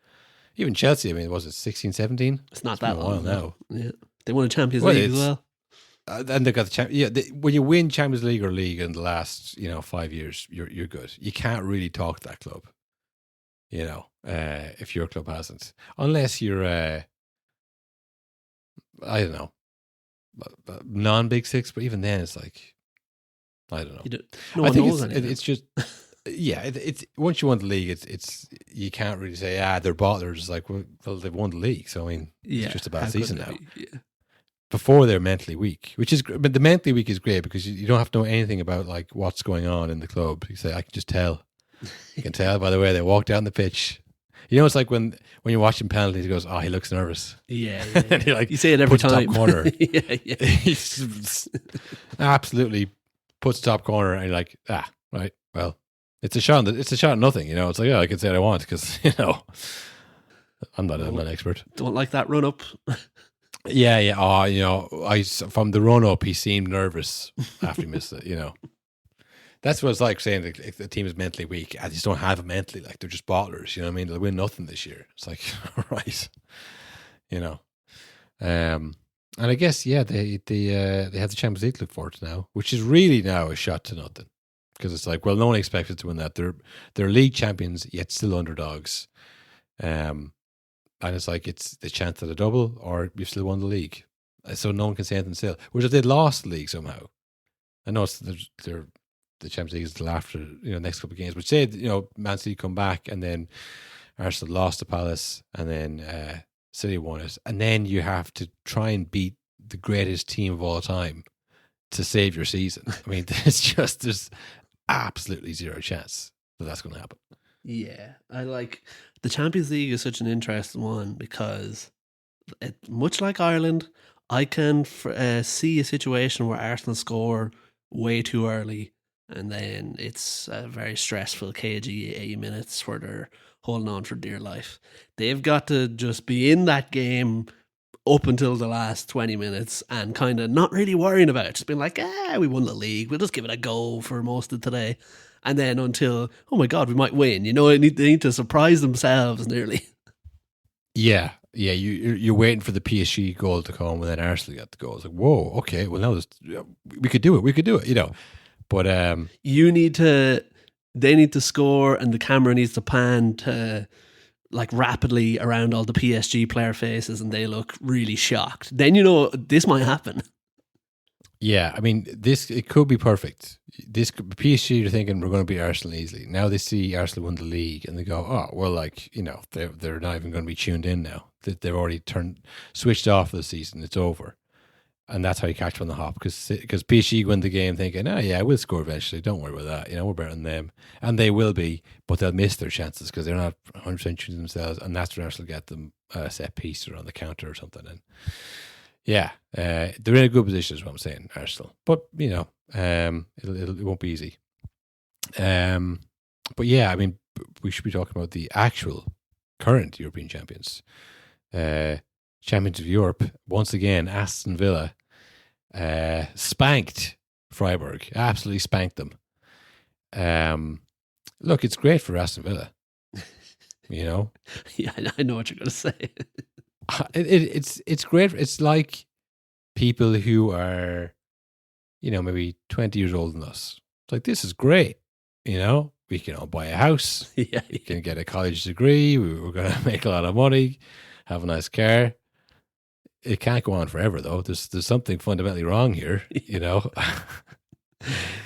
Even Chelsea, I mean, was it 16, 17? It's not that long now. Yeah. They won a Champions League as well. And they got the when you win Champions League or league in the last 5 years, you're good. You can't really talk to that club, if your club hasn't, unless you're I don't know, non-Big Six. But even then, it's like, I don't know. No one knows anything. It's just it's once you won the league, it's you can't really say they're bottlers. It's like, well, they've won the league, so I mean, it's just a bad season now. Yeah. Before they're mentally weak, but the mentally weak is great because you don't have to know anything about like what's going on in the club. You say, I can just tell. You can tell by the way they walk down the pitch. It's like when you're watching penalties, he goes, "Oh, he looks nervous." Yeah. And you're like, you say it every time. Top corner. yeah. He's absolutely puts top corner, and you're like, right, well, it's a shot. It's a shot at nothing. It's like, I can say what I want because I'm not an expert. Don't like that run up. Yeah. Oh, from the run up, he seemed nervous after he missed it. That's what it's like saying if the team is mentally weak. I just don't have it mentally. Like, they're just bottlers. You know what I mean? They'll win nothing this year. It's like, right. And I guess they have the Champions League to look forward to now, which is really now a shot to nothing because it's like, well, no one expected to win that. They're league champions yet still underdogs. And it's like, it's the chance at a double or you've still won the league. So no one can say anything still. Whereas if they'd lost the league somehow, I know they're the Champions League is until after next couple of games. But say Man City come back and then Arsenal lost to Palace and then City won it, and then you have to try and beat the greatest team of all time to save your season. I mean, there's absolutely zero chance that that's going to happen. Yeah, I like the Champions League is such an interesting one because, much like Ireland, I can see a situation where Arsenal score way too early. And then it's a very stressful, cagey 80 minutes where they're holding on for dear life. They've got to just be in that game up until the last 20 minutes and kind of not really worrying about it. Just being like, we won the league. We'll just give it a go for most of today. And then until, oh my God, we might win. They need to surprise themselves nearly. Yeah. Yeah, you're waiting for the PSG goal to come, and then Arsenal got the goal. It's like, whoa, okay, well now we could do it, you know. But they need to score, and the camera needs to pan to like rapidly around all the PSG player faces, and they look really shocked. Then you know this might happen. yeah, I mean, it could be perfect. PSG are thinking we're going to beat Arsenal easily. Now they see Arsenal win the league, and they go, oh, well, like, you know, they're not even going to be tuned in now. They've already switched off for the season. It's over. And that's how you catch them on the hop, because PSG win the game thinking, oh yeah, we'll score eventually. Don't worry about that. You know, we're better than them, and they will be, but they'll miss their chances because they're not 100% tuned themselves, and that's when Arsenal get them a set piece or on the counter or something. And yeah, they're in a good position, is what I'm saying, Arsenal. But you know, it won't be easy. But yeah, I mean, we should be talking about the actual current European champions, champions of Europe. Once again, Aston Villa. Spanked Freiburg, absolutely spanked them. Look, it's great for Aston Villa. You know, yeah, I know what you're going to say. It's great. It's like people who are, you know, maybe 20 years older than us. It's like, this is great. You know, we can all buy a house. Yeah, we can get a college degree. We're going to make a lot of money, have a nice car. It can't go on forever, though. There's something fundamentally wrong here, you know. I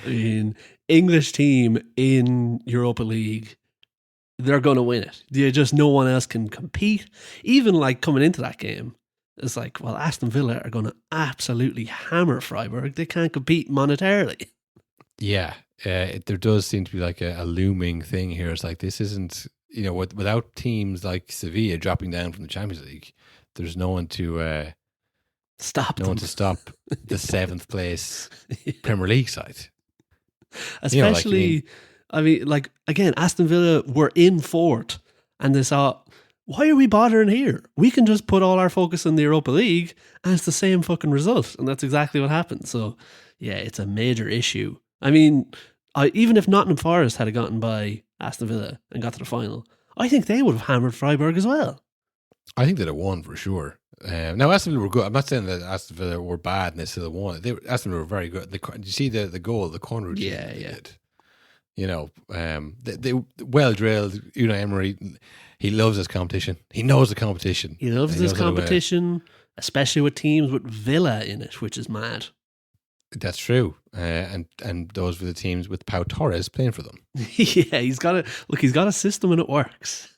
mean, English team in Europa League, they're going to win it. Just no one else can compete. Even like coming into that game, it's like, well, Aston Villa are going to absolutely hammer Freiburg. They can't compete monetarily. Yeah, there does seem to be like a looming thing here. It's like, this isn't, you know, without teams like Sevilla dropping down from the Champions League, there's no one to stop the 7th place Premier League side. Especially, you know, I mean, like, again, Aston Villa were in 4th, and they thought, why are we bothering here? We can just put all our focus in the Europa League, and it's the same fucking result. And that's exactly what happened. So, yeah, it's a major issue. I mean, even if Nottingham Forest had gotten by Aston Villa and got to the final, I think they would have hammered Freiburg as well. I think they'd have won for sure. Now, Aston Villa were good. I'm not saying that Aston Villa were bad and they still won. Aston Villa were very good. Did you see the goal, the corner routine? Yeah. Did? You know, they well drilled. Unai Emery, he loves his competition. He knows the competition. He loves this competition, especially with teams with Villa in it, which is mad. That's true. And those were the teams with Pau Torres playing for them. Yeah, he's got a system and it works.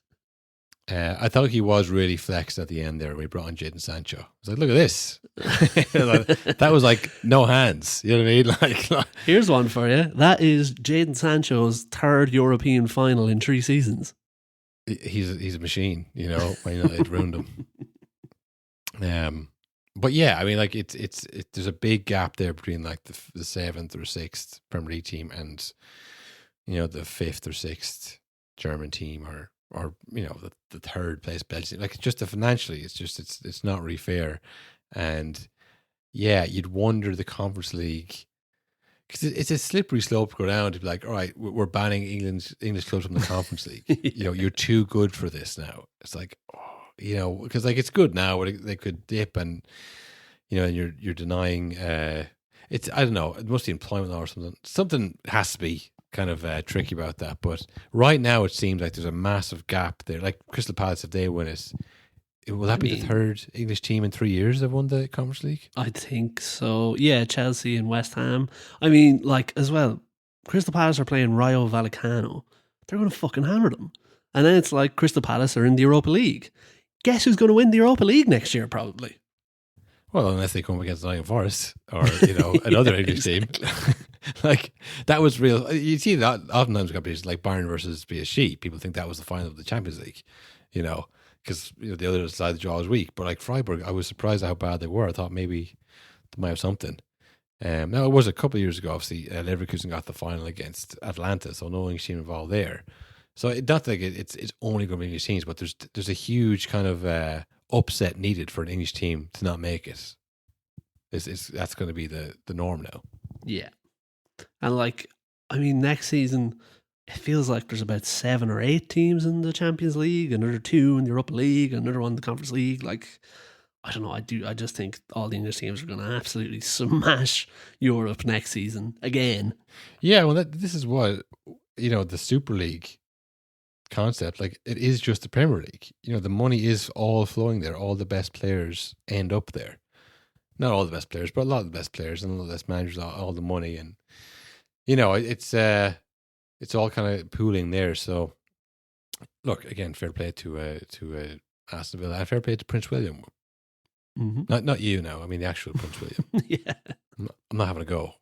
I thought he was really flexed at the end there when he brought on Jadon Sancho. I was like, look at this. That was like no hands. You know what I mean? Like, here's one for you. That is Jadon Sancho's 3rd European final in 3 seasons. He's a machine, you know. It ruined him. But yeah, I mean, like it's there's a big gap there between like the 7th or 6th Premier League team and, you know, the 5th or 6th German team or you know, the 3rd place Belgium. Like, it's just financially, it's not really fair. And yeah, you'd wonder the Conference League, because it's a slippery slope to go down to be like, all right, we're banning English clubs from the Conference League. You know, you're too good for this now. It's like, oh, you know, because like it's good now, but they could dip, and you know, and you're denying. It's, I don't know, it must be employment law or something. Something has to be kind of tricky about that. But right now, it seems like there's a massive gap there. Like Crystal Palace, if they win it, will that be the 3rd English team in 3 years that won the Conference League? I think so. Yeah, Chelsea and West Ham. I mean, like, as well, Crystal Palace are playing Rayo Vallecano. They're going to fucking hammer them. And then it's like Crystal Palace are in the Europa League. Guess who's going to win the Europa League next year, probably? Well, unless they come against Nottingham Forest or, you know, another English team. Like, that was real. You see that oftentimes competitions like Bayern versus PSG. People think that was the final of the Champions League, you know, because, you know, the other side of the draw was weak. But like Freiburg, I was surprised at how bad they were. I thought maybe they might have something. Now, it was a couple of years ago, obviously, Leverkusen got the final against Atlanta, so no English team involved there. So not like it's only going to be English teams, but there's a huge kind of upset needed for an English team to not make it. That's going to be the norm now. Yeah. And like, I mean, next season, it feels like there's about 7 or 8 teams in the Champions League, another 2 in the Europa League, another one in the Conference League. Like, I don't know. I just think all the English teams are going to absolutely smash Europe next season again. Yeah, well, this is what, the Super League concept, like, it is just the Premier League. The money is all flowing there. All the best players end up there. Not all the best players, but a lot of the best players and a lot of the best managers, all the money. And, it's all kind of pooling there. So, look, again, fair play to Aston Villa and fair play to Prince William. Mm-hmm. Not you now. I mean, the actual Prince William. Yeah. I'm not having a go,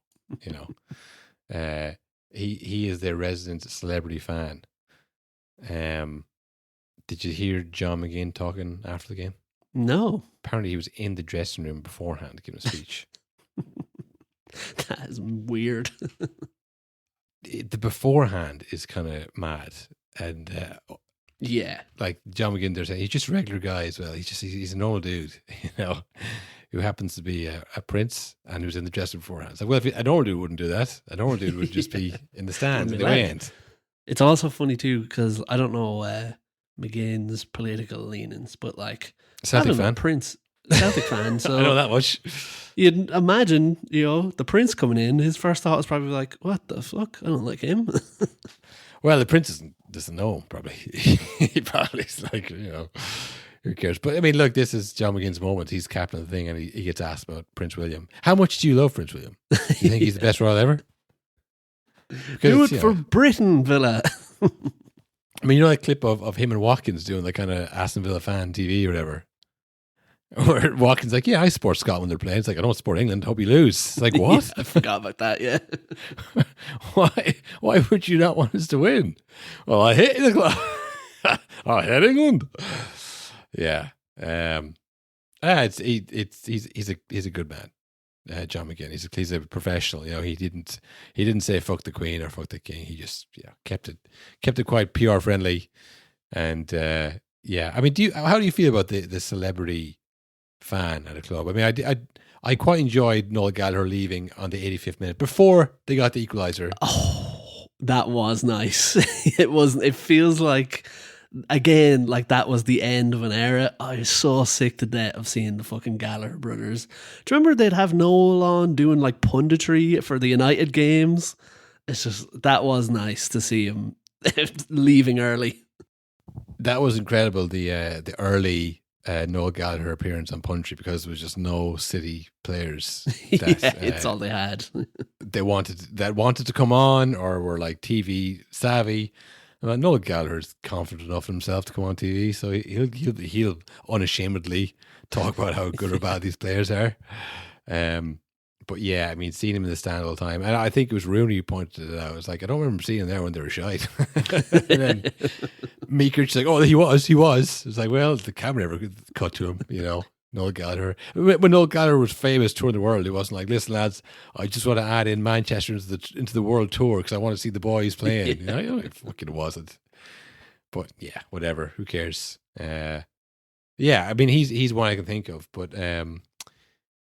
He is their resident celebrity fan. Did you hear John McGinn talking after the game? No. Apparently he was in the dressing room beforehand giving a speech. That is weird. The beforehand is kind of mad. And yeah. Like John McGinn, they're saying he's just a regular guy as well. He's a normal dude, who happens to be a prince and who's in the dressing room beforehand. It's like, well, if a normal dude wouldn't do that. A normal dude would just be in the stands at the end. It's also funny too, because I don't know McGinn's political leanings, but like Celtic fan. Celtic fan. So I know that much. You'd imagine, the prince coming in, his first thought was probably like, what the fuck? I don't like him. Well, the prince doesn't know him, probably. He probably is like, who cares? But I mean, look, this is John McGinn's moment. He's captain of the thing and he gets asked about Prince William. How much do you love Prince William? Do you think he's the best royal ever? Do it for Britain, Villa. I mean, that clip of him and Watkins doing the kind of Aston Villa fan TV or whatever. Or Watkins like, yeah, I support Scotland when they're playing. It's like, I don't support England. Hope you lose. It's like, what? Yeah, I forgot about that, yeah. Why would you not want us to win? Well, I hate the club. I hate England. Yeah. He's a good man. John McGinn. He's a professional. He didn't say fuck the Queen or fuck the King. He just kept it quite PR friendly. And I mean, how do you feel about the celebrity fan at a club? I mean, I quite enjoyed Noel Gallagher leaving on the 85th minute before they got the equaliser. Oh, that was nice. It feels like, again, like that was the end of an era. I was so sick to death of seeing the fucking Gallagher brothers. Do you remember they'd have Noel on doing like punditry for the United games? It's just, that was nice to see him leaving early. That was incredible, the early Noel Gallagher appearance on punditry, because there was just no City players that, it's all they had. They wanted to come on or were like TV savvy. Noel Gallagher's confident enough in himself to come on TV, so he'll unashamedly talk about how good or bad these players are. But yeah, I mean, seeing him in the stand all the time, and I think it was Rooney who pointed it out. I was like, I don't remember seeing him there when they were shite. And then Meeker's like, oh, he was. It's like, well, the camera never cut to him, Noel Gallagher. When Noel Gallagher was famous touring the world, it wasn't like, listen, lads, I just want to add in Manchester into the world tour because I want to see the boys playing. It fucking wasn't. But yeah, whatever. Who cares? I mean, he's one I can think of, but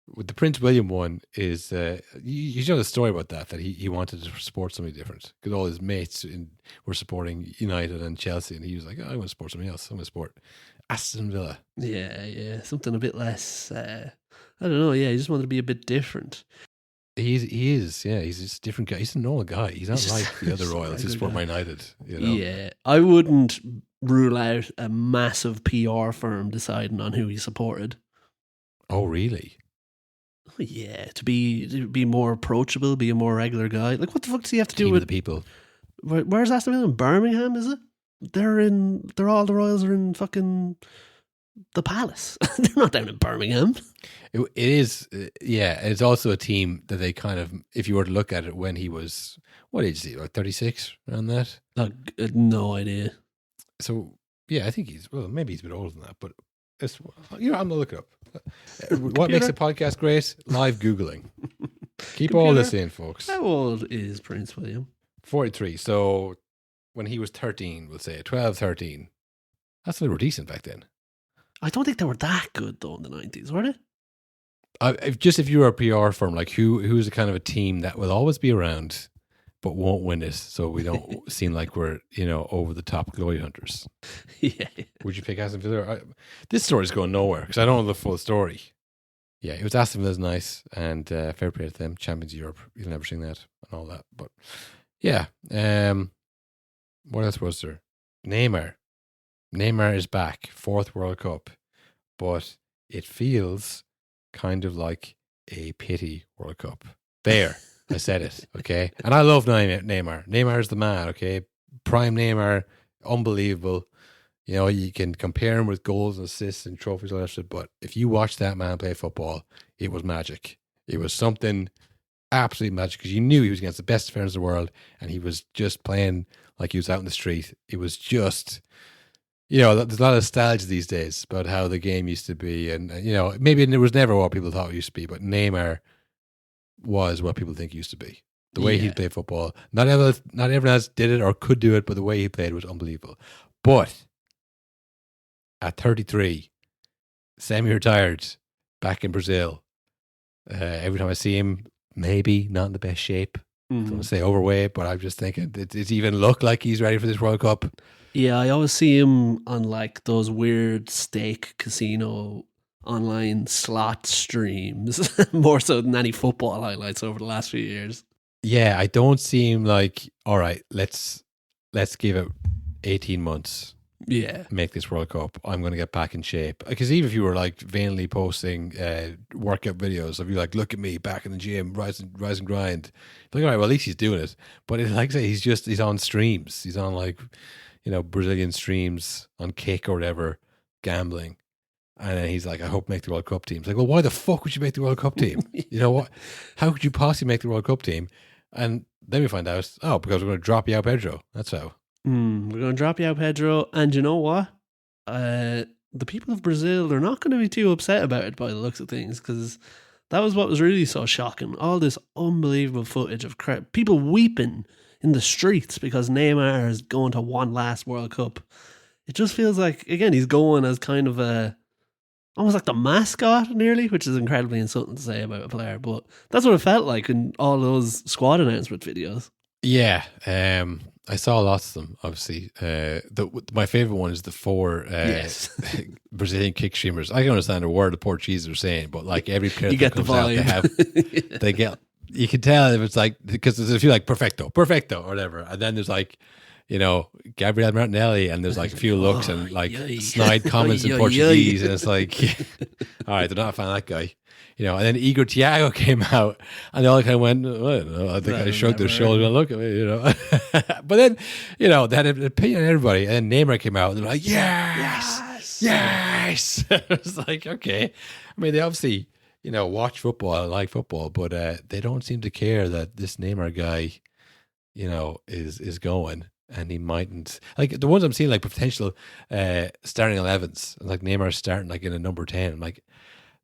with the Prince William one is you know the story about that he wanted to support something different because all his mates were supporting United and Chelsea, and he was like, I want to support something else. I want to support Aston Villa. Yeah, something a bit less. I don't know. Yeah, he just wanted to be a bit different. He is. He's just a different guy. He's a normal guy. He's not like the other royals who support Man United. Yeah, I wouldn't rule out a massive PR firm deciding on who he supported. Oh, really? Yeah, to be more approachable, be a more regular guy. Like, what the fuck does he have to do with the people? Where's Aston Villa? In Birmingham, is it? They're all the Royals are in fucking the Palace. They're not down in Birmingham. It is, yeah. It's also a team that they kind of, if you were to look at it when he was, what age is he? About 36, around that? No idea. So yeah, I think maybe he's a bit older than that, but I'm gonna look it up. What makes a podcast great? Live Googling. Keep all this in, folks. How old is Prince William? 43. So when he was 13, we'll say 12, 13. That's when they were decent back then. I don't think they were that good though in the 90s, were they? If you were a PR firm, like who's a kind of a team that will always be around, but won't win it, so we don't seem like we're, over the top glory hunters. Yeah. Would you pick Aston Villa? This story's going nowhere because I don't know the full story. Yeah, it was Aston Villa's nice, and fair play to them. Champions of Europe, you'll never sing that and all that. But yeah, what else was there? Neymar is back, 4th World Cup, but it feels kind of like a pity World Cup. There, I said it, okay? And I love Neymar. Neymar is the man, okay? Prime Neymar, unbelievable. You can compare him with goals and assists and trophies and all that shit, but if you watch that man play football, it was magic. It was something absolutely magic because you knew he was against the best defenders in the world and he was just playing like he was out in the street. It was just, there's a lot of nostalgia these days about how the game used to be. And, maybe it was never what people thought it used to be, but Neymar was what people think it used to be. The way he played football. Not everyone else did it or could do it, but the way he played was unbelievable. But at 33, semi-retired, back in Brazil. Every time I see him, maybe not in the best shape. I don't want to say overweight, but I'm just thinking, does it even look like he's ready for this World Cup? Yeah, I always see him on like those weird stake casino online slot streams more so than any football highlights over the last few years. Yeah, I don't see him like, all right, let's give it 18 months. Yeah, make this World Cup. I'm going to get back in shape. Because even if you were like vainly posting workout videos of you like, look at me back in the gym, rise and grind. Like, all right, well at least he's doing it. But it's like I say, he's on streams. He's on like, Brazilian streams on Kick or whatever, gambling. And then he's like, I hope make the World Cup team. It's like, well, why the fuck would you make the World Cup team? You know what? How could you possibly make the World Cup team? And then we find out, because we're going to drop you out, Pedro. That's how. We're going to drop you out, Pedro. And you know what? The people of Brazil, they're not going to be too upset about it by the looks of things, because that was what was really so shocking. All this unbelievable footage of people weeping in the streets because Neymar is going to one last World Cup. It just feels like, again, he's going as kind of almost like the mascot nearly, which is incredibly insulting to say about a player, but that's what it felt like in all those squad announcement videos. Yeah, I saw lots of them, obviously. My favourite one is the 4 Brazilian kick streamers. I can understand a word the Portuguese are saying, but like every player you that get comes the vibe. out, they get, you can tell if it's like, because there's a few like perfecto, or whatever. And then there's like, Gabriel Martinelli, and there's like a few looks and like snide comments in Portuguese. And it's like, all right, they're not a fan of that guy. And then Igor Thiago came out, and they all kind of went, well, I don't know. I think I shrugged their shoulders and look at me, But then, they had an opinion on everybody, and then Neymar came out, and they're like, yes. It's like, okay. I mean, they obviously, watch football, like football, but they don't seem to care that this Neymar guy, is going. And he mightn't, like the ones I'm seeing, like potential starting 11s, like Neymar starting like in a number 10. I'm like,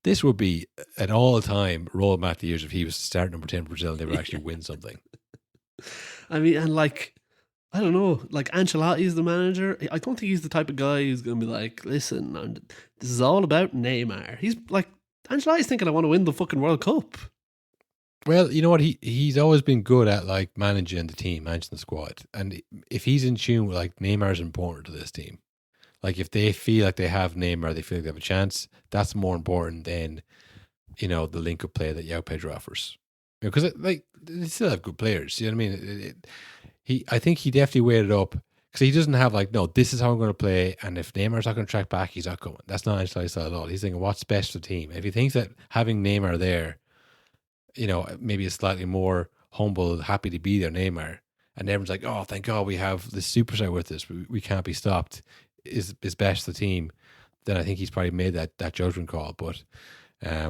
this would be an all-time roll of Matt years if he was to start number 10 for Brazil and they would actually win something. I mean, and like, I don't know, like Ancelotti is the manager. I don't think he's the type of guy who's going to be like, listen, this is all about Neymar. He's like, Ancelotti's thinking I want to win the fucking World Cup. Well, you know what? He's always been good at like managing the team, managing the squad. And if he's in tune with like Neymar's important to this team, like if they feel like they have Neymar, they feel like they have a chance, that's more important than, the link-up play that João Pedro offers. Because they still have good players. You know what I mean? I think he definitely weighed it up because he doesn't have like, no, this is how I'm going to play. And if Neymar's not going to track back, he's not coming. That's not Ancelotti's style at all. He's thinking, what's best for the team? If he thinks that having Neymar there, maybe a slightly more humble, happy to be there Neymar, and everyone's like, oh, thank God we have this superstar with us. We can't be stopped. Is best for the team. Then I think he's probably made that judgment call. But I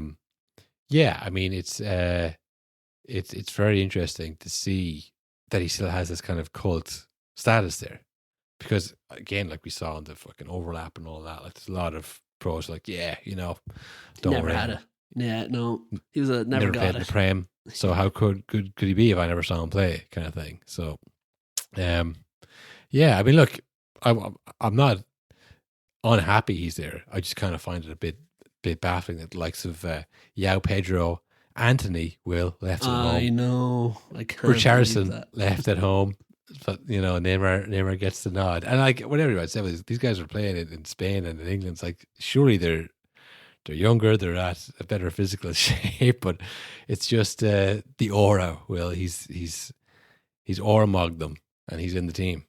mean, it's very interesting to see that he still has this kind of cult status there, because again, like we saw in the fucking overlap and all that, like there's a lot of pros like, don't never worry. had it. Yeah, no, he was never got played it. in the Prem, so how could he be if I never saw him play, kind of thing. So, I mean, look, I'm not unhappy he's there. I just kind of find it a bit baffling that the likes of João Pedro Anthony left at home. I know. I can't believe Richarlison that. left at home. But Neymar gets the nod. And like what everybody said was these guys are playing in Spain and in England. It's like surely they're younger, they're at a better physical shape, but it's just the aura. Well, he's aura-mogged them, and he's in the team.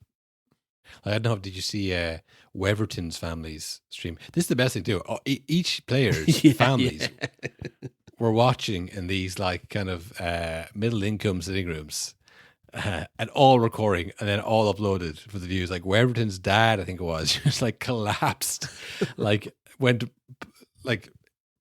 Like, I don't know. Did you see Weverton's family's stream? This is the best thing too. Each player's families were watching in these like kind of middle-income sitting rooms. And all recording and then all uploaded for the views. Like Weverton's dad, I think it was, just like collapsed, like went like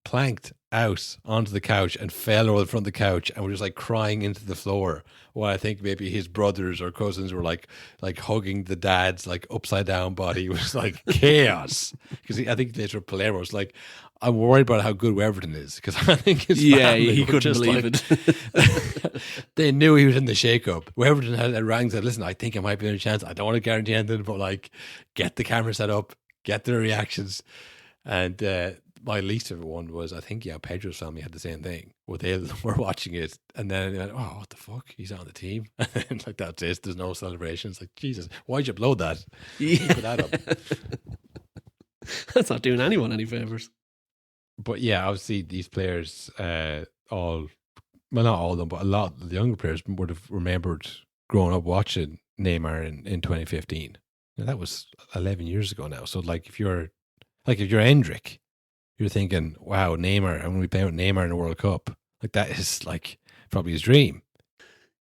planked out onto the couch and fell over the front of the couch and were just like crying into the floor. While I think maybe his brothers or cousins were like hugging the dad's like upside down body. It was like chaos because I think later Palermo was like, I'm worried about how good Weverton is because I think his family he were couldn't just believe it. They knew he was in the shake-up. Weverton had rang and said, listen, I think I might be in a chance. I don't want to guarantee anything, but like get the camera set up, get the reactions. And my least favorite one was, I think, Pedro's family had the same thing. Well, they were watching it and then they went, oh, what the fuck? He's on the team. And like, that's it. There's no celebrations. Like, Jesus, why'd you upload that? Yeah. Put that up. That's not doing anyone any favours. But yeah, obviously these players, not all of them, but a lot of the younger players would have remembered growing up watching Neymar in 2015. Now, that was 11 years ago now. So like if you're Endrick, you're thinking, wow, Neymar, I'm going to be playing with Neymar in the World Cup. Like that is like probably his dream.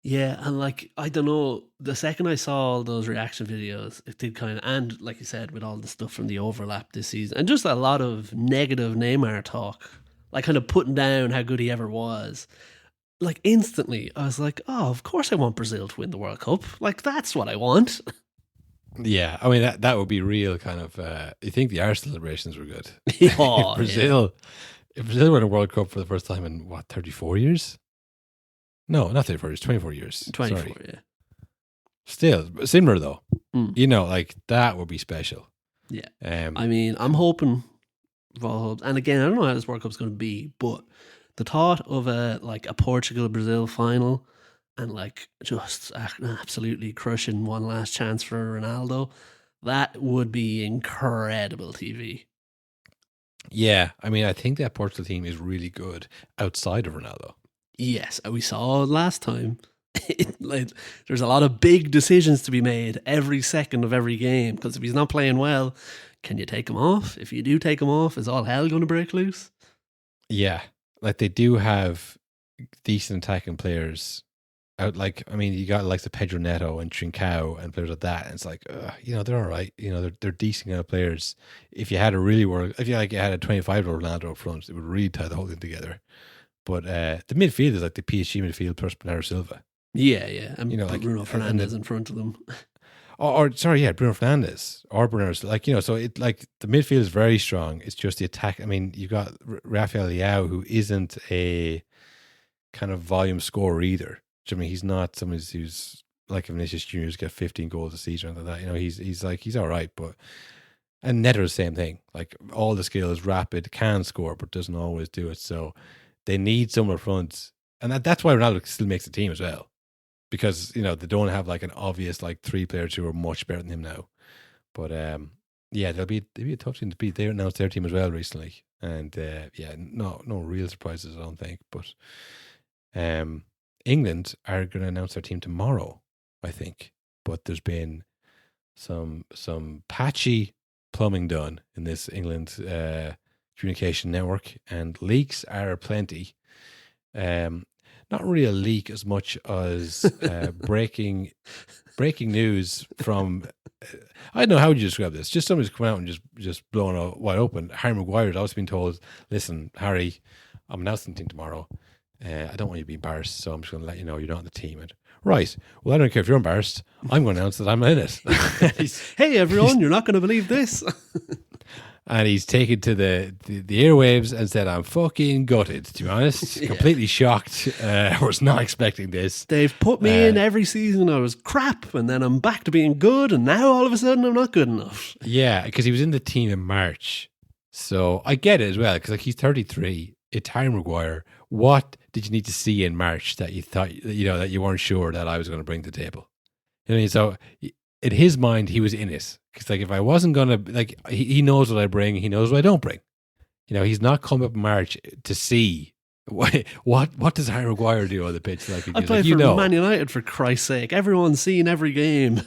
Yeah, and like, I don't know, the second I saw all those reaction videos, it did kind of, and like you said, with all the stuff from the overlap this season, and just a lot of negative Neymar talk, like kind of putting down how good he ever was. Like instantly, I was like, oh, of course I want Brazil to win the World Cup. Like, that's what I want. Yeah, I mean, that would be real kind of, you think the Arsenal celebrations were good. Oh, If Brazil won a World Cup for the first time in, 34 years? No, not 34 years, 24 years. 24, Sorry. yeah. Still, similar though. Mm. Like that would be special. Yeah. I mean, I'm hoping, and again, I don't know how this World Cup's going to be, but the thought of a Portugal-Brazil final and like just absolutely crushing one last chance for Ronaldo, that would be incredible TV. Yeah, I mean, I think that Portugal team is really good outside of Ronaldo. Yes, we saw last time. There's a lot of big decisions to be made every second of every game because if he's not playing well, can you take him off? If you do take him off, is all hell going to break loose? Yeah, like they do have decent attacking players out. Like, I mean, you got like the Pedro Neto and Trincao and players like that. And it's like, they're all right. They're decent kind of players. If you had you had a 25-year-old Ronaldo up front, it would really tie the whole thing together. But the midfield is like the PSG midfield plus Bernardo Silva. Yeah. And Bruno Fernandes in front of them. Bruno Fernandes or Bernardo Silva. So it like the midfield is very strong. It's just the attack. I mean, you've got Rafael Leao, who isn't a kind of volume scorer either. I mean, he's not someone who's like Vinicius Junior's get 15 goals a season or that. He's all right, and Neto's the same thing. Like all the skills, rapid, can score, but doesn't always do it. So they need someone up front, and that's why Ronaldo still makes the team as well, because they don't have like an obvious like three players who are much better than him now. But they'll be a tough team to beat. They announced their team as well recently, and no real surprises, I don't think. But England are going to announce their team tomorrow, I think. But there's been some patchy plumbing done in this England communication network, and leaks are plenty. Not really a leak as much as breaking news from I don't know, how would you describe this? Just somebody's come out and just blown it wide open. Harry Maguire's also been told, listen, Harry, I'm announcing the team tomorrow. I don't want you to be embarrassed, so I'm just going to let you know you're not on the team. And, right, well, I don't care if you're embarrassed. I'm going to announce that I'm in it. Hey, everyone, you're not going to believe this. And he's taken to the airwaves and said, I'm fucking gutted, to be honest. Completely shocked. I was not expecting this. They've put me in every season. I was crap, and then I'm back to being good, and now all of a sudden I'm not good enough. Yeah, because he was in the team in March. So I get it as well, because like he's 33. it's Harry Maguire. What did you need to see in March that you thought, that you weren't sure that I was going to bring to the table? You know what I mean? So in his mind, he was in it. Because like, if I wasn't going to, like, he knows what I bring. He knows what I don't bring. He's not come up in March to see what does Harry Maguire do on the pitch. Like, I played for Man United, for Christ's sake. Everyone's seen every game.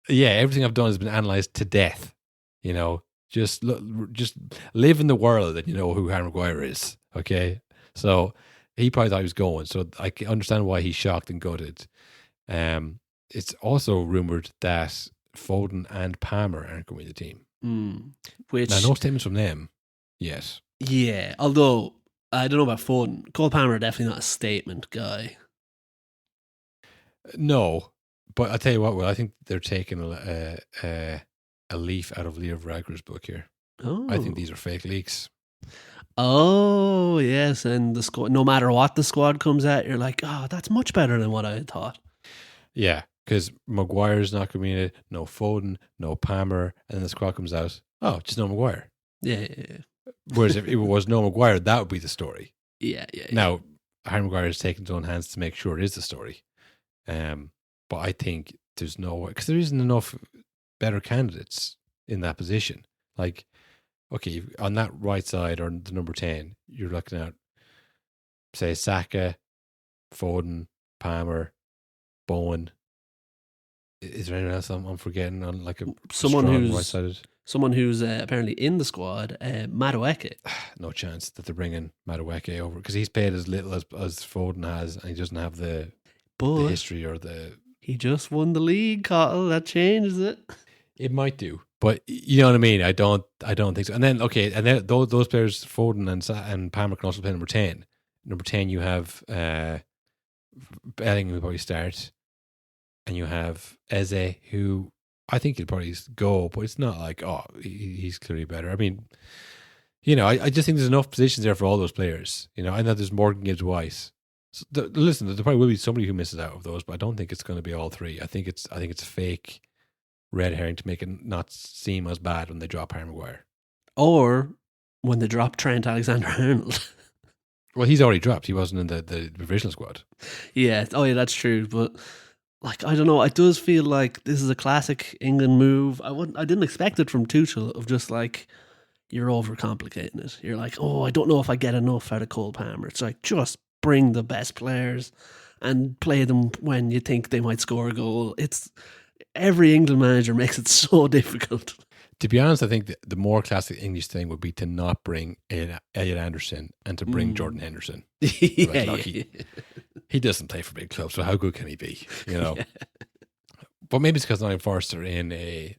Yeah, everything I've done has been analysed to death. Just live in the world and you know who Harry Maguire is. Okay, so he probably thought he was going. So I can understand why he's shocked and gutted. It's also rumoured that Foden and Palmer aren't going to the team. Which now, no statements from them yet. Yeah, although I don't know about Foden. Cole Palmer definitely not a statement guy. No, but I'll tell you what, Will, I think they're taking a leaf out of Leo Varadkar's book here. Oh. I think these are fake leaks. Oh, yes. And the squad, no matter what the squad comes at, you're like, oh, that's much better than what I had thought. Yeah, because Maguire's not going to be in it, no Foden, no Palmer, and then the squad comes out, oh, just no Maguire. Yeah. Whereas if it was no Maguire, that would be the story. Yeah. Now, Harry Maguire has taken his own hands to make sure it is the story. But I think there's no way, because there isn't enough better candidates in that position. Like, okay, on that right side or the number 10, you're looking at, say, Saka, Foden, Palmer, Bowen. Is there anyone else I'm forgetting on like someone who's right-sided? Someone who's apparently in the squad, Madueke. No chance that they're bringing Madueke over because he's paid as little as Foden has, and he doesn't have the history or the. He just won the league, Cottle. That changes it. It might do, but you know what I mean. I don't think so. And then those players, Foden and Palmer, can also play number 10. Number 10, you have Bellingham will probably start, and you have Eze, who I think he'll probably go, but it's not like he's clearly better. I mean, I just think there's enough positions there for all those players. I know there's Morgan Gibbs-White. So listen, there probably will be somebody who misses out of those, but I don't think it's going to be all three. I think it's a fake red herring to make it not seem as bad when they drop Harry Maguire. Or when they drop Trent Alexander-Arnold. Well, he's already dropped. He wasn't in the provisional squad. Yeah. Oh, yeah, that's true. But, I don't know. It does feel like this is a classic England move. I didn't expect it from Tuchel of just you're overcomplicating it. You're like, I don't know if I get enough out of Cole Palmer. It's like, just bring the best players and play them when you think they might score a goal. It's every England manager makes it so difficult. To be honest, I think the more classic English thing would be to not bring Elliot Anderson and to bring Jordan Henderson. He doesn't play for big clubs, so how good can he be? Yeah. But maybe it's because Nottingham Forest are in a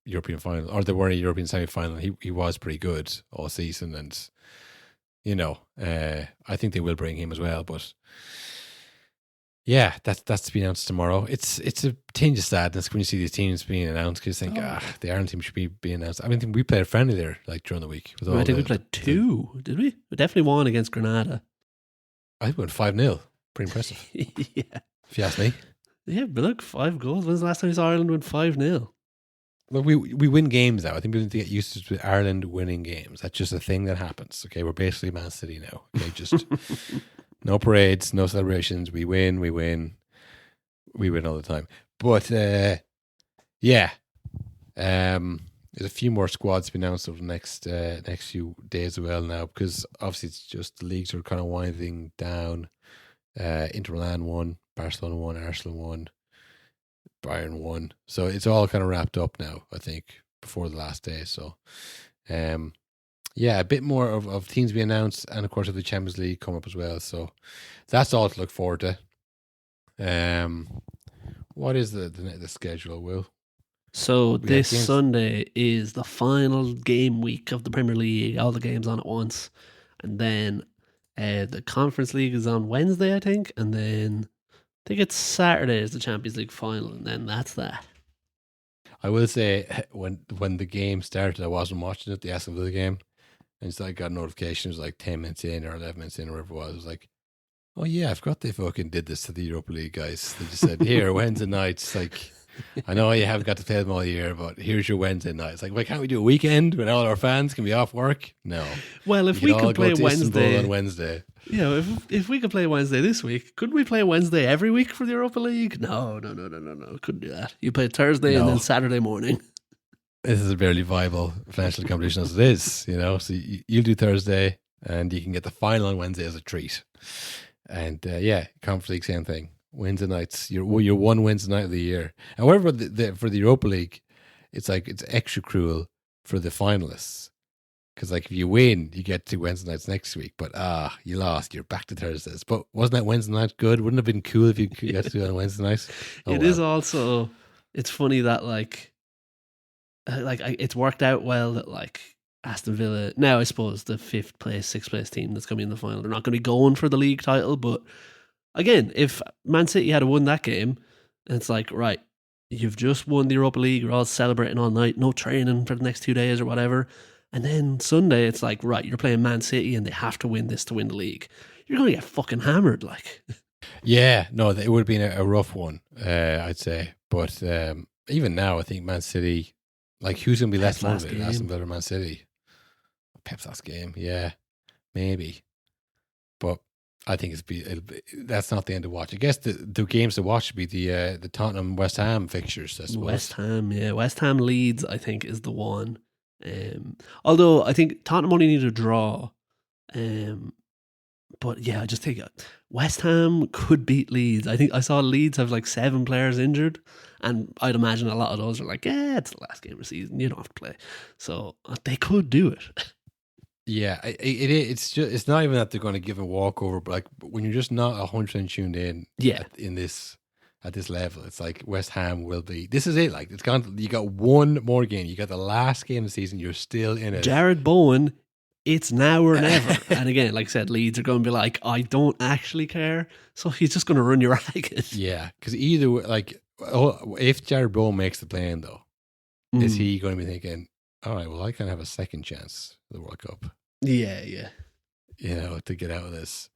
European final, or they were in a European semi-final. He was pretty good all season, and I think they will bring him as well. But yeah, that's to be announced tomorrow. It's a tinge of sadness when you see these teams being announced because you think, the Ireland team should be being announced. I mean, we played a friendly there during the week. I think we played two, did we? We definitely won against Granada. I think we went 5-0. Pretty impressive. Yeah. If you ask me. Yeah, but look, 5 goals. When's the last time you saw Ireland win 5-0? Well, we win games now. I think we need to get used to Ireland winning games. That's just a thing that happens. Okay, we're basically Man City now. Okay, just no parades, no celebrations. We win all the time. But yeah, there's a few more squads to be announced over the next few days as well now, because obviously it's just the leagues are kind of winding down. Inter Milan won, Barcelona won, Arsenal won, Bayern won. So it's all kind of wrapped up now, I think, before the last day. So, a bit more of teams being announced, and of course of the Champions League come up as well. So that's all to look forward to. What is the schedule, Will? So this Sunday is the final game week of the Premier League. All the games on at once, and then the Conference League is on Wednesday, I think, and then I think it's Saturday is the Champions League final, and then that's that. I will say when the game started, I wasn't watching it, the Aston Villa game, and so I got a notification. It was like 10 minutes in or 11 minutes in or whatever it was. I was like, oh yeah, I forgot they fucking did this to the Europa League guys. They just said, here, Wednesday nights, like I know you haven't got to play them all year, but here's your Wednesday night. It's like, why can't we do a weekend when all our fans can be off work? No. Well, if We we can all could go play to Istanbul Wednesday, on Wednesday. you know, if we could play Wednesday this week, couldn't we play Wednesday every week for the Europa League? No. Couldn't do that. You play Thursday and No. then Saturday morning. This is a barely viable financial competition as it is, you know. So you'll do Thursday, and you can get the final on Wednesday as a treat. And Conference League, same thing. Wednesday nights, your one Wednesday night of the year. However, for the Europa League, it's like it's extra cruel for the finalists, because like if you win, you get to Wednesday nights next week. But you lost, you're back to Thursdays. But wasn't that Wednesday night good? Wouldn't it have been cool if you could get to do it on Wednesday night? It is also. It's funny that like it's worked out well that like Aston Villa, now I suppose the 5th place, 6th place team that's coming in the final, they're not going to be going for the league title. But again, if Man City had won that game, it's like, right, you've just won the Europa League, you're all celebrating all night, no training for the next 2 days or whatever. And then Sunday, it's like, right, you're playing Man City and they have to win this to win the league. You're going to get fucking hammered, like. Yeah, no, it would have been a rough one, I'd say. But even now, I think Man City, like, who's going to be less motivated, Aston Villa or Man City? Pep's last game, yeah, maybe. But I think that's not the end to watch. I guess the games to watch would be the Tottenham West Ham fixtures, I suppose. West Ham Leeds, I think, is the one. Although I think Tottenham only need a draw. But yeah, I just think West Ham could beat Leeds. I think I saw Leeds have like 7 players injured, and I'd imagine a lot of those are like, yeah, it's the last game of the season, you don't have to play. So they could do it. Yeah, it's not even that they're going to give a walkover, but like when you're just not 100% tuned in, at this level, it's like West Ham will be. This is it. Like it's gone. You got one more game. You got the last game of the season. You're still in it. Jared Bowen, it's now or never. And again, like I said, Leeds are going to be like, I don't actually care. So he's just going to run you ragged. Yeah, because either way, like, if Jared Bowen makes the play-in though, is he going to be thinking, all right, well, I can have a second chance for the World Cup? Yeah. You know, to get out of this.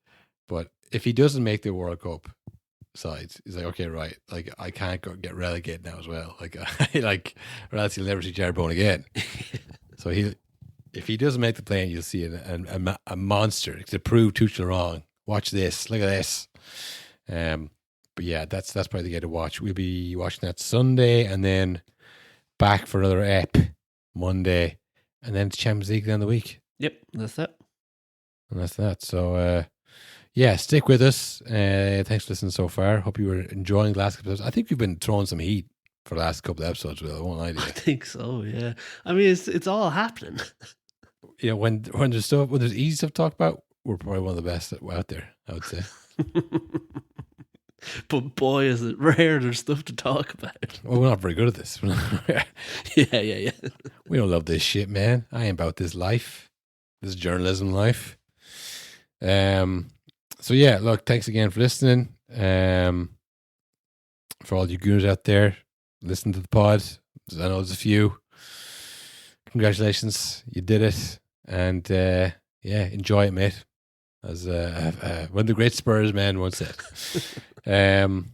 But if he doesn't make the World Cup side, he's like, okay, right, like I can't get relegated now as well. Like, or else you'll never see Jared Bowen again. So if he doesn't make the play-in, you'll see a monster to prove Tuchel wrong. Watch this, look at this. But yeah, that's probably the game to watch. We'll be watching that Sunday, and then back for another ep Monday, and then it's Champions League then the week. Yep, that's it. And that's that. So yeah, stick with us. Thanks for listening so far. Hope you were enjoying the last couple of episodes. I think we've been throwing some heat for the last couple of episodes, Will. I won't lie to you. I think so, yeah. I mean, it's all happening. You know, when there's easy stuff to talk about, we're probably one of the best out there, I would say. But boy, is it rare there's stuff to talk about. Well, we're not very good at this. Yeah. We don't love this shit, man. I ain't about this life, this journalism life. So yeah, look, thanks again for listening. For all you gooners out there, listen to the pod. I know there's a few. Congratulations, you did it, and enjoy it, mate. As one of the great Spurs men once said. Have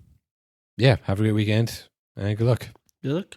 a great weekend and good luck. Good luck.